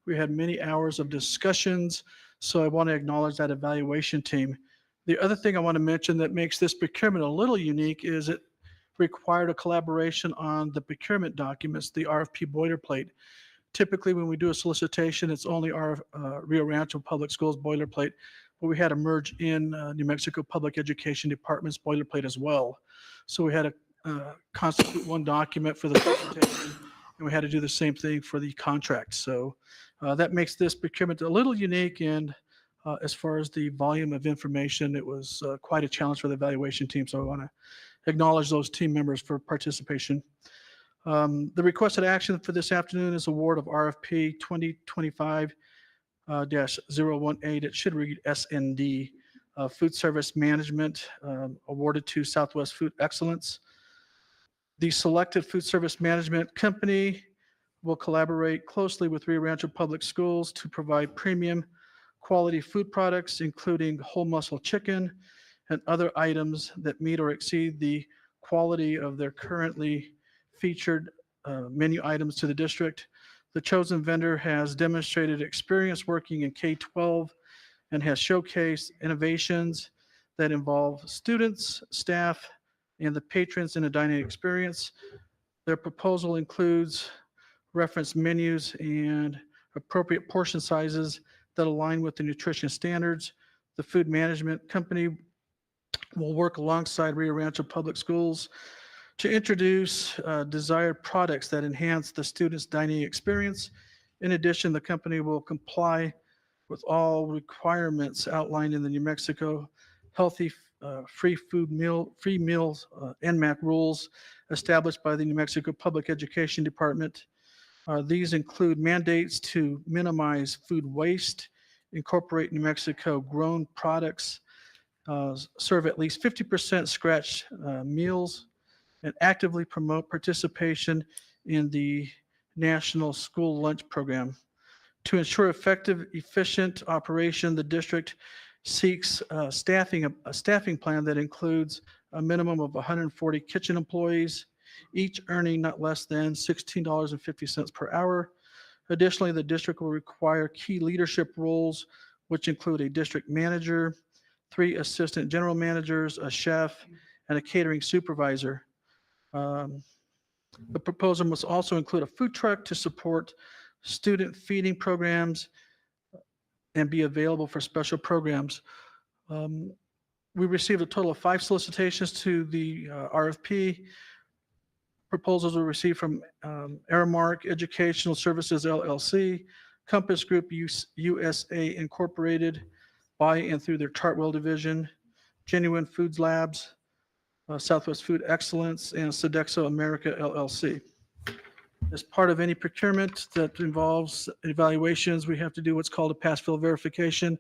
We had many hours of discussions. So I want to acknowledge that evaluation team. The other thing I want to mention that makes this procurement a little unique is it required a collaboration on the procurement documents, the RFP boilerplate. Typically, when we do a solicitation, it's only our Rio Rancho Public Schools boilerplate, but we had to merge in New Mexico Public Education Department's boilerplate as well. So we had to constitute one document for the solicitation, and we had to do the same thing for the contract. So that makes this procurement a little unique, and as far as the volume of information, it was quite a challenge for the evaluation team. So I want to acknowledge those team members for participation. The requested action for this afternoon is award of RFP 2025-018. It should read S&D, Food Service Management, awarded to Southwest Food Excellence. The selected food service management company will collaborate closely with Rio Rancho Public Schools to provide premium quality food products, including whole muscle chicken and other items that meet or exceed the quality of their currently featured menu items to the district. The chosen vendor has demonstrated experience working in K-12 and has showcased innovations that involve students, staff, and the patrons in a dining experience. Their proposal includes reference menus and appropriate portion sizes that align with the nutrition standards. The food management company will work alongside Rio Rancho Public Schools to introduce desired products that enhance the students' dining experience. In addition, the company will comply with all requirements outlined in the New Mexico Healthy Free Meals NMAC rules established by the New Mexico Public Education Department. These include mandates to minimize food waste, incorporate New Mexico grown products, serve at least 50% scratch meals, and actively promote participation in the National School Lunch Program. To ensure effective, efficient operation, the district seeks a staffing plan that includes a minimum of 140 kitchen employees, each earning not less than $16.50 per hour. Additionally, the district will require key leadership roles, which include a district manager, 3 assistant general managers, a chef, and a catering supervisor. The proposal must also include a food truck to support student feeding programs and be available for special programs. We received a total of 5 solicitations to the RFP. Proposals were received from Aramark Educational Services LLC, Compass Group USA Incorporated, by and through their Chartwell division, Genuine Foods Labs, Southwest Food Excellence, and Sodexo America LLC. As part of any procurement that involves evaluations, we have to do what's called a pass-fail verification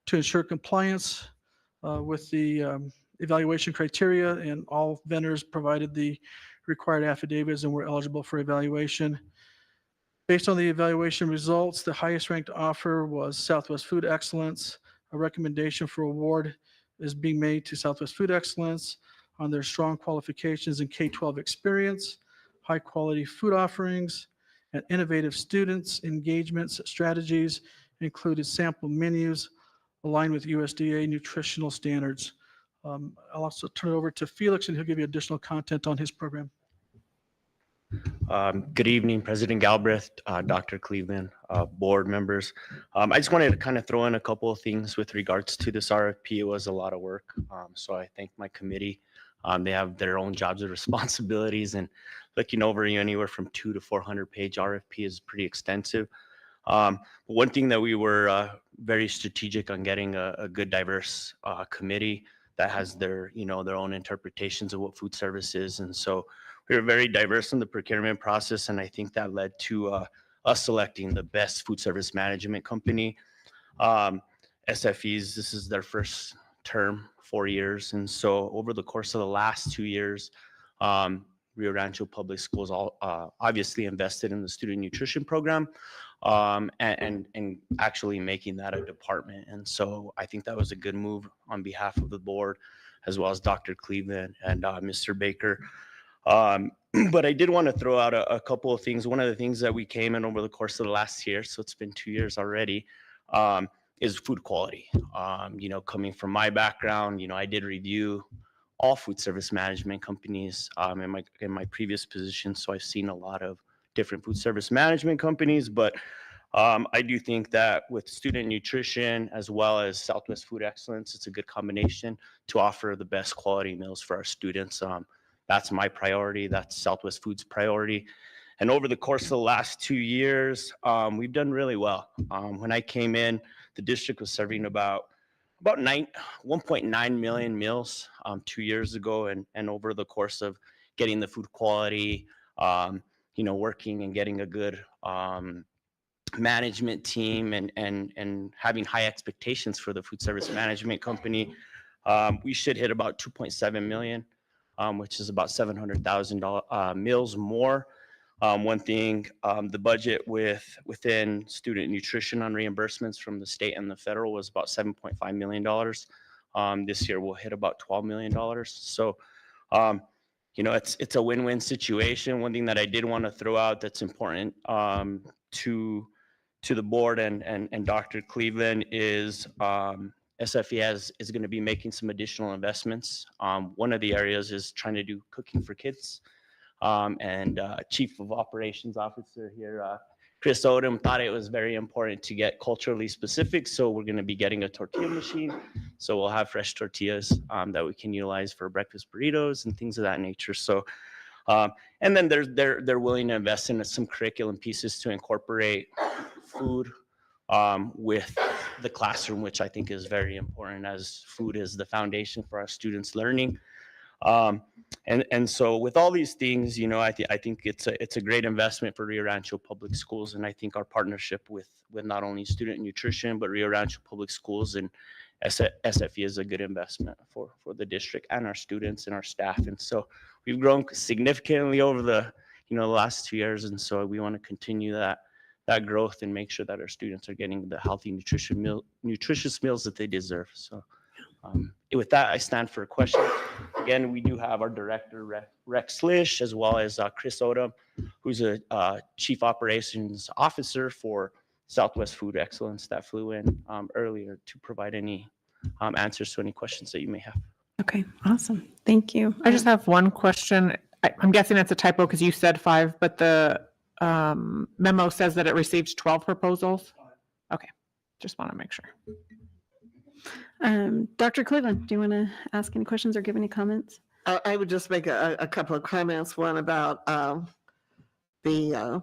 to ensure compliance with the evaluation criteria, and all vendors provided the required affidavits and were eligible for evaluation. Based on the evaluation results, the highest ranked offer was Southwest Food Excellence. A recommendation for award is being made to Southwest Food Excellence on their strong qualifications in K-12 experience, high quality food offerings, and innovative students engagements strategies, included sample menus aligned with USDA nutritional standards. I'll also turn it over to Felix, and he'll give you additional content on his program. Good evening, President Galbraith, Dr. Cleveland, board members. I just wanted to kind of throw in a couple of things with regards to this RFP. It was a lot of work, so I thank my committee. They have their own jobs and responsibilities, and looking over anywhere from 200 to 400 page RFP is pretty extensive. One thing that we were very strategic on getting a good diverse committee that has their their own interpretations of what food service is, and so we were very diverse in the procurement process, and I think that led to us selecting the best food service management company. SFEs, this is their first term, 4 years, and so over the course of the last 2 years, Rio Rancho Public Schools obviously invested in the student nutrition program, and actually making that a department. And so I think that was a good move on behalf of the board, as well as Dr. Cleveland and Mr. Baker. But I did want to throw out a couple of things. One of the things that we came in over the course of the last year, so it's been 2 years already, is food quality. Coming from my background, I did review all food service management companies in my previous position. So I've seen a lot of different food service management companies, but I do think that with student nutrition as well as Southwest Food Excellence, it's a good combination to offer the best quality meals for our students. That's my priority. That's Southwest Food's priority. And over the course of the last 2 years, we've done really well. When I came in, the district was serving about 1.9 million meals 2 years ago, and over the course of getting the food quality, working and getting a good management team and having high expectations for the food service management company, we should hit about 2.7 million, which is about $700,000 meals more. One thing, the budget within student nutrition on reimbursements from the state and the federal was about $7.5 million. This year we'll hit about $12 million. So, it's a win-win situation. One thing that I did want to throw out that's important to the board and Dr. Cleveland is SFE is going to be making some additional investments. One of the areas is trying to do cooking for kids. And Chief of Operations Officer here, Chris Odom, thought it was very important to get culturally specific. So we're going to be getting a tortilla machine. So we'll have fresh tortillas that we can utilize for breakfast burritos and things of that nature. So, and then they're willing to invest in some curriculum pieces to incorporate food with the classroom, which I think is very important, as food is the foundation for our students' learning. And so with all these things, I think it's a great investment for Rio Rancho Public Schools, and I think our partnership with not only student nutrition but Rio Rancho Public Schools and SFE is a good investment for the district and our students and our staff. And so we've grown significantly over the last 2 years, and so we want to continue that growth and make sure that our students are getting the healthy nutritious meals that they deserve. So. With that, I stand for a question. Again, we do have our director, Rex Lish, as well as Chris Odom, who's a Chief Operations Officer for Southwest Food Excellence that flew in earlier to provide any answers to any questions that you may have. Okay, awesome. Thank you. I just have one question. I'm guessing it's a typo because you said 5, but the memo says that it received 12 proposals. Okay, just want to make sure. Dr. Cleveland, do you want to ask any questions or give any comments? I would just make a couple of comments. One about the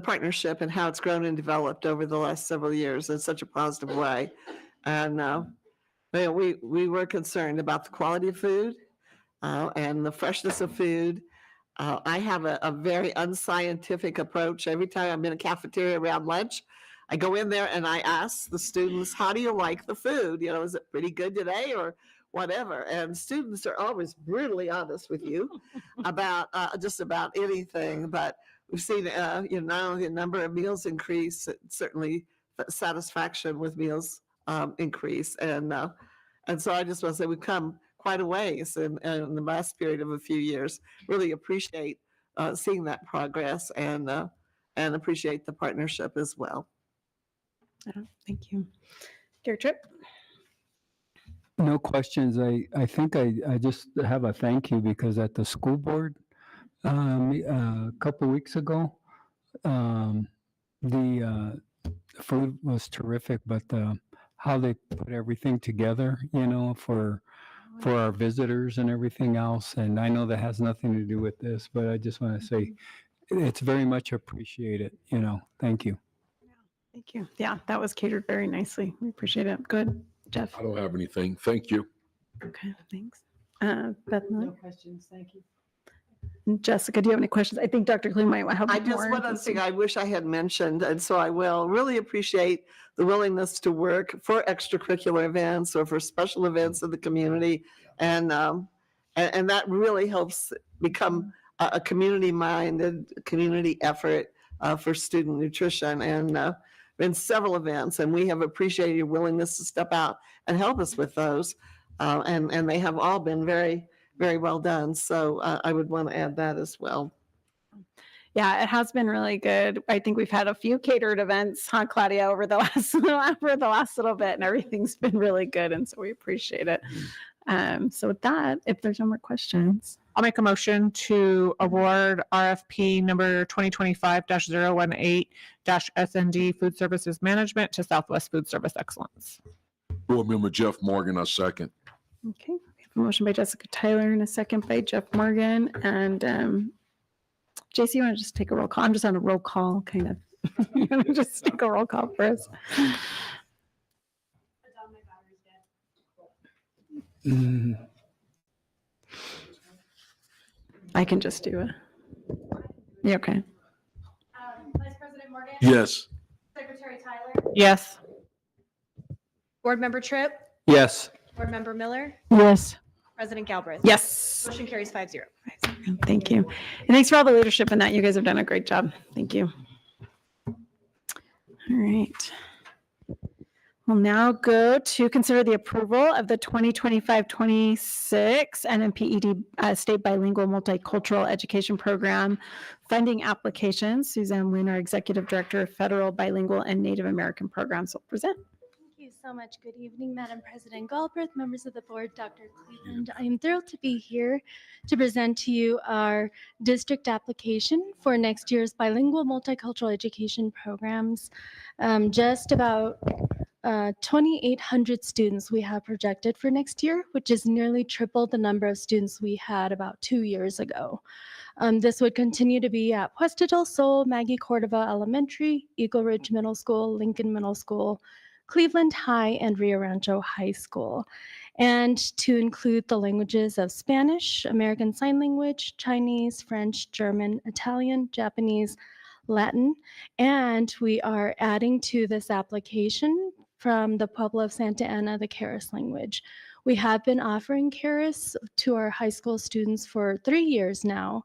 partnership and how it's grown and developed over the last several years in such a positive way. And we were concerned about the quality of food and the freshness of food. I have a very unscientific approach. Every time I'm in a cafeteria around lunch, I go in there and I ask the students, how do you like the food? Is it pretty good today or whatever? And students are always brutally honest with you about just about anything. But we've seen, not only the number of meals increase, certainly satisfaction with meals increase. And so I just want to say we've come quite a ways in the last period of a few years. Really appreciate seeing that progress and appreciate the partnership as well. Thank you. Gary Tripp? No questions. I think I just have a thank you because at the school board a couple of weeks ago, the food was terrific, but how they put everything together, for our visitors and everything else. And I know that has nothing to do with this, but I just want to say it's very much appreciated. Thank you. Thank you. Yeah, that was catered very nicely. We appreciate it. Good. Jeff? I don't have anything. Thank you. Okay, thanks. Beth Miller? No questions. Thank you. And Jessica, do you have any questions? I think Dr. Clue might have I just, more. one other thing I wish I had mentioned, and so I will really appreciate the willingness to work for extracurricular events or for special events in the community. And that really helps become a community-minded, community effort for student nutrition. And been several events, and we have appreciated your willingness to step out and help us with those. And they have all been very, very well done. So I would want to add that as well. Yeah, it has been really good. I think we've had a few catered events, huh, Claudia, over the last little bit, and everything's been really good, and so we appreciate it. So with that, if there's no more questions. I'll make a motion to award RFP number 2025-018-SND Food Services Management to Southwest Food Service Excellence. Board Member Jeff Morgan, I second. Okay, we have a motion by Jessica Tyler and a second by Jeff Morgan. And JC, you want to just take a roll call? I'm just on a roll call, kind of. You want to just take a roll call for us? I can just do it. Yeah, okay. Vice President Morgan? Yes. Secretary Tyler? Yes. Board Member Tripp? Yes. Board Member Miller? Yes. President Galbraith? Yes. Motion carries 5-0. Thank you. And thanks for all the leadership in that. You guys have done a great job. Thank you. All right. We'll now go to consider the approval of the 2025-26 NMPED State Bilingual Multicultural Education Program funding application. Suzanne Lynn, our Executive Director of Federal Bilingual and Native American Programs, will present. Thank you so much. Good evening, Madam President Galbraith, members of the board, Dr. Cleveland. I am thrilled to be here to present to you our district application for next year's bilingual multicultural education programs. Just about 2,800 students we have projected for next year, which is nearly triple the number of students we had about 2 years ago. This would continue to be at Puesta del Sol, Maggie Cordova Elementary, Eagle Ridge Middle School, Lincoln Middle School, Cleveland High, and Rio Rancho High School, and to include the languages of Spanish, American Sign Language, Chinese, French, German, Italian, Japanese, Latin, and we are adding to this application from the Pueblo of Santa Ana, the Keres language. We have been offering Keres to our high school students for 3 years now,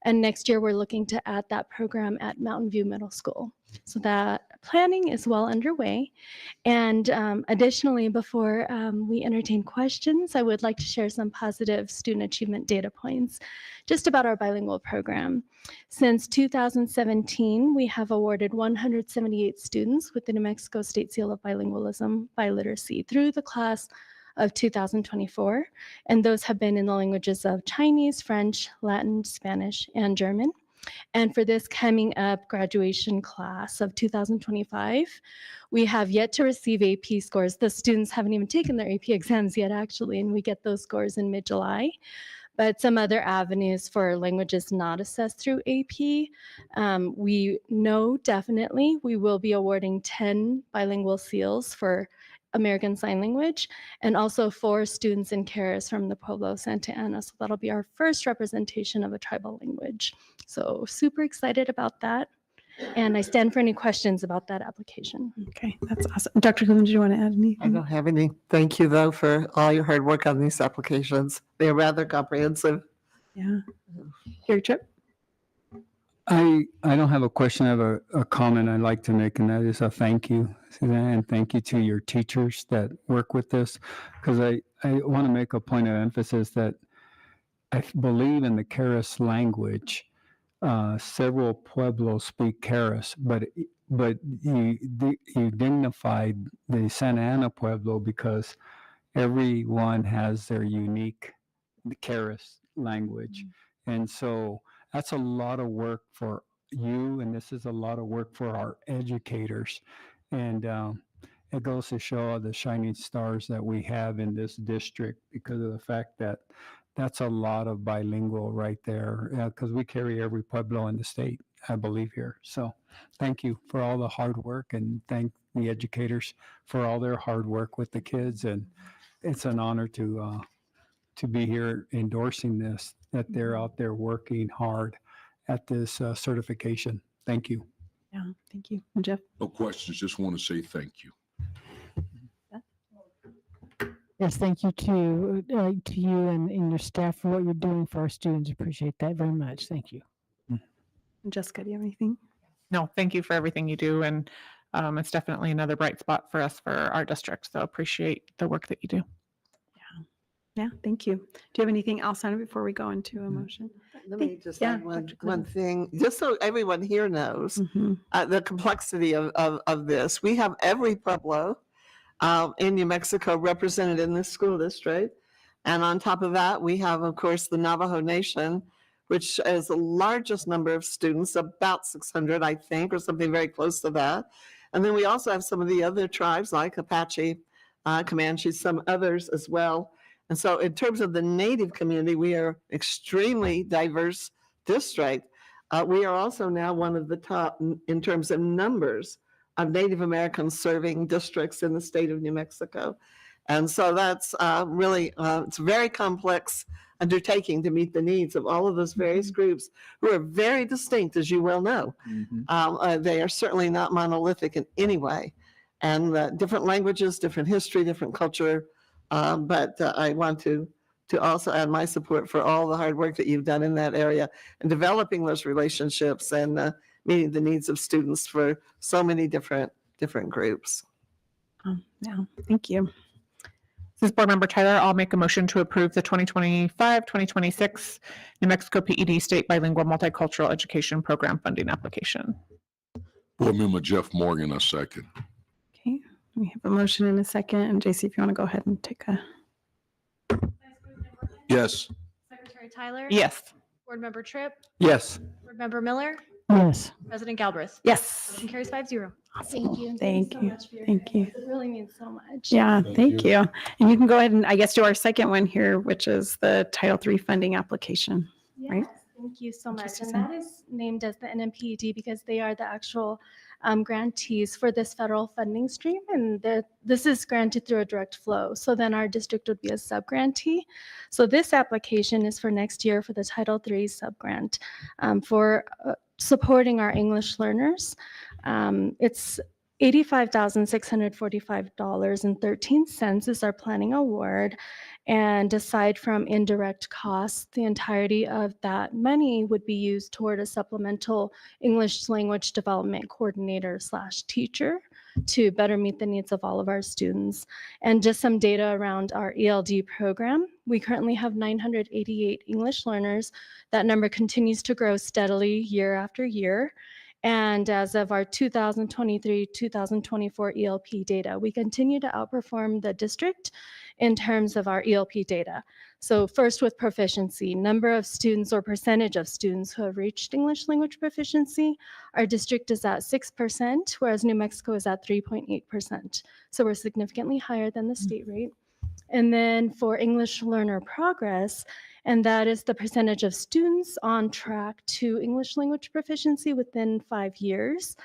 and next year we're looking to add that program at Mountain View Middle School. So that planning is well underway. And additionally, before we entertain questions, I would like to share some positive student achievement data points just about our bilingual program. Since 2017, we have awarded 178 students with the New Mexico State Seal of Bilingualism by Literacy through the class of 2024, and those have been in the languages of Chinese, French, Latin, Spanish, and German. And for this coming up graduation class of 2025, we have yet to receive AP scores. The students haven't even taken their AP exams yet, actually, and we get those scores in mid-July. But some other avenues for languages not assessed through AP, we know definitely we will be awarding 10 bilingual seals for American Sign Language, and also 4 students in Keres from the Pueblo of Santa Ana. So that'll be our first representation of a tribal language. So super excited about that. And I stand for any questions about that application. Okay, that's awesome. Dr. Cleveland, do you want to add anything? I don't have any. Thank you, though, for all your hard work on these applications. They're rather comprehensive. Yeah. Gary Tripp? I don't have a question. I have a comment I'd like to make, and that is a thank you, Suzanne, and thank you to your teachers that work with this, because I want to make a point of emphasis that I believe in the Keres language. Several Pueblos speak Keres, but you dignified the Santa Ana Pueblo because everyone has their unique Keres language, and so that's a lot of work for you, and this is a lot of work for our educators. And it goes to show the shining stars that we have in this district because of the fact that that's a lot of bilingual right there, because we carry every Pueblo in the state, I believe, here. So thank you for all the hard work, and thank the educators for all their hard work with the kids. And it's an honor to be here endorsing this, that they're out there working hard at this certification. Thank you. Yeah, thank you. And Jeff? No questions, just want to say thank you. Yes, thank you to you and your staff for what you're doing for our students. Appreciate that very much. Thank you. Jessica, do you have anything? No, thank you for everything you do. And it's definitely another bright spot for us for our district. So appreciate the work that you do. Yeah, thank you. Do you have anything else on it before we go into a motion? Let me just add one thing, just so everyone here knows the complexity of this. We have every Pueblo in New Mexico represented in this school district. And on top of that, we have, of course, the Navajo Nation, which is the largest number of students, about 600, I think, or something very close to that. And then we also have some of the other tribes like Apache, Comanche, some others as well. And so in terms of the Native community, we are extremely diverse district. We are also now one of the top in terms of numbers of Native Americans serving districts in the state of New Mexico. And so that's really, it's a very complex undertaking to meet the needs of all of those various groups who are very distinct, as you well know. They are certainly not monolithic in any way. And different languages, different history, different culture. But I want to to also add my support for all the hard work that you've done in that area and developing those relationships and meeting the needs of students for so many different groups. Yeah, thank you. This is Board Member Tyler. I'll make a motion to approve the 2025-2026 New Mexico PED State Bilingual Multicultural Education Program funding application. Board Member Jeff Morgan, a second. Okay, we have a motion and a second. And JC, if you want to go ahead and take a. Yes. Secretary Tyler? Yes. Board Member Tripp? Yes. Board Member Miller? Yes. President Galbraith? Yes. Motion carries 5-0. Thank you. Thank so you. much for your Thank you. guidance. It really means so much. Yeah, thank you. And you can go ahead and I guess do our second one here, which is the Title III funding application, right? Yes, thank you so Thank you, much. And Susan. that is named as the NMPED because they are the actual grantees for this federal funding stream. And this is granted through a direct flow. So then our district would be a sub-grantee. So this application is for next year for the Title III sub-grant for supporting our English learners. It's $85,645.13 is our planning award. And aside from indirect costs, the entirety of that money would be used toward a supplemental English language development coordinator / teacher to better meet the needs of all of our students. And just some data around our ELD program. We currently have 988 English learners. That number continues to grow steadily year after year. And as of our 2023-2024 ELP data, we continue to outperform the district in terms of our ELP data. So first with proficiency, number of students or percentage of students who have reached English language proficiency, our district is at 6%, whereas New Mexico is at 3.8%. So we're significantly higher than the state rate. And then for English learner progress, and that is the percentage of students on track to English language proficiency within 5 years.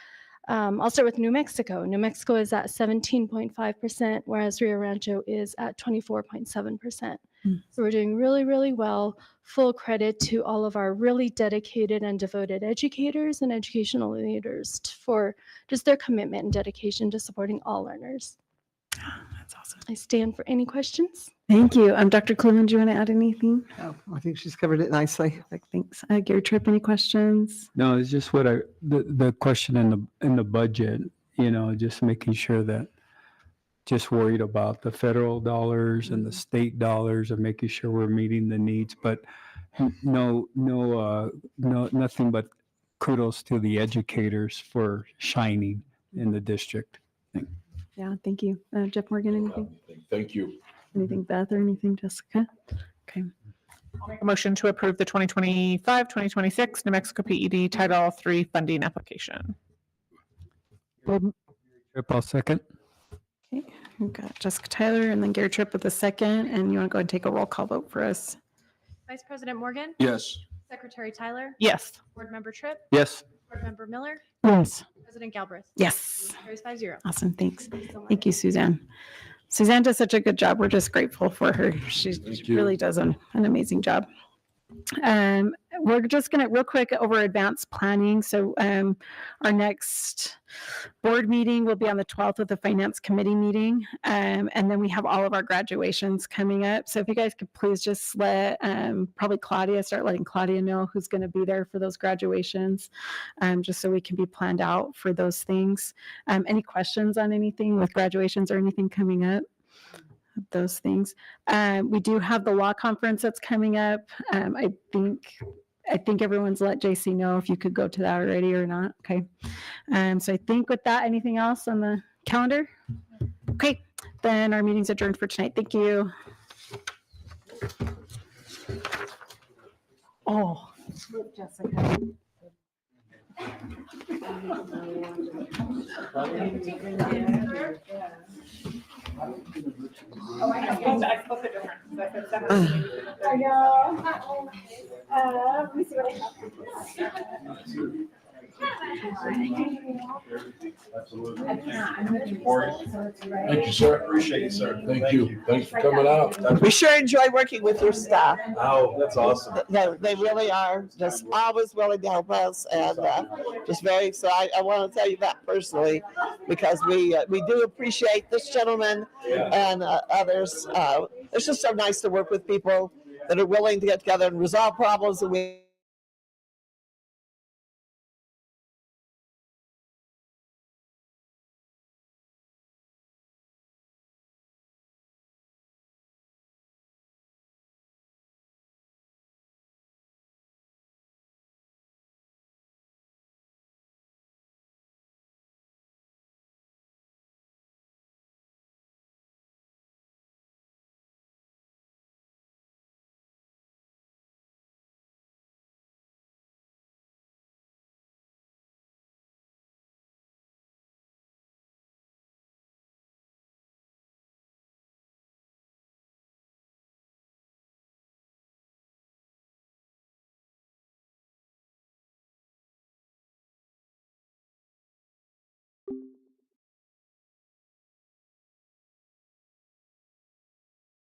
I'll start with New Mexico. New Mexico is at 17.5%, whereas Rio Rancho is at 24.7%. So we're doing really, really well. Full credit to all of our really dedicated and devoted educators and educational leaders for just their commitment and dedication to supporting all learners. That's awesome. I stand for any questions. Thank you. Dr. Cleveland, do you want to add anything? Oh, I think she's covered it nicely. Thanks. Gary Tripp, any questions? No, it's just what the question in the budget, just making sure that just worried about the federal dollars and the state dollars and making sure we're meeting the needs, but nothing but kudos to the educators for shining in the district. Yeah, thank you. Jeff Morgan, anything? Thank you. Anything, Beth, or anything, Jessica? Okay. I'll make a motion to approve the 2025-2026 New Mexico PED Title III funding application. I'll second. Okay, we've got Jessica Tyler and then Gary Tripp with a second. And you want to go ahead and take a roll call vote for us? Vice President Morgan? Yes. Secretary Tyler? Yes. Board Member Tripp? Yes. Board Member Miller? Yes. President Galbraith? Yes. Carries 5-0. Awesome. Thanks. Thank you, Suzanne. Suzanne does such a good job. We're just grateful for her. She really does an amazing job. We're just going to real quick over advanced planning. So our next board meeting will be on the 12th with the finance committee meeting. And then we have all of our graduations coming up. So if you guys could please just let probably start letting Claudia know who's going to be there for those graduations, just so we can be planned out for those things. Any questions on anything with graduations or anything coming up? Those things. We do have the law conference that's coming up. I think everyone's let JC know if you could go to that already or not. Okay. So I think with that, anything else on the calendar? Okay, then our meeting's adjourned for tonight. Thank you. Oh, Jessica. Oh, I spoke the difference. I know. Let me see what I Thank you, sir. Appreciate you, sir. Thank you. Thanks for coming out. We sure enjoy working with your staff. Oh, that's awesome. They really are just always willing to help us and just very, so I want to tell you that personally because we do appreciate this gentleman and others it's just so nice to work with people that are willing to get together and resolve problems, and we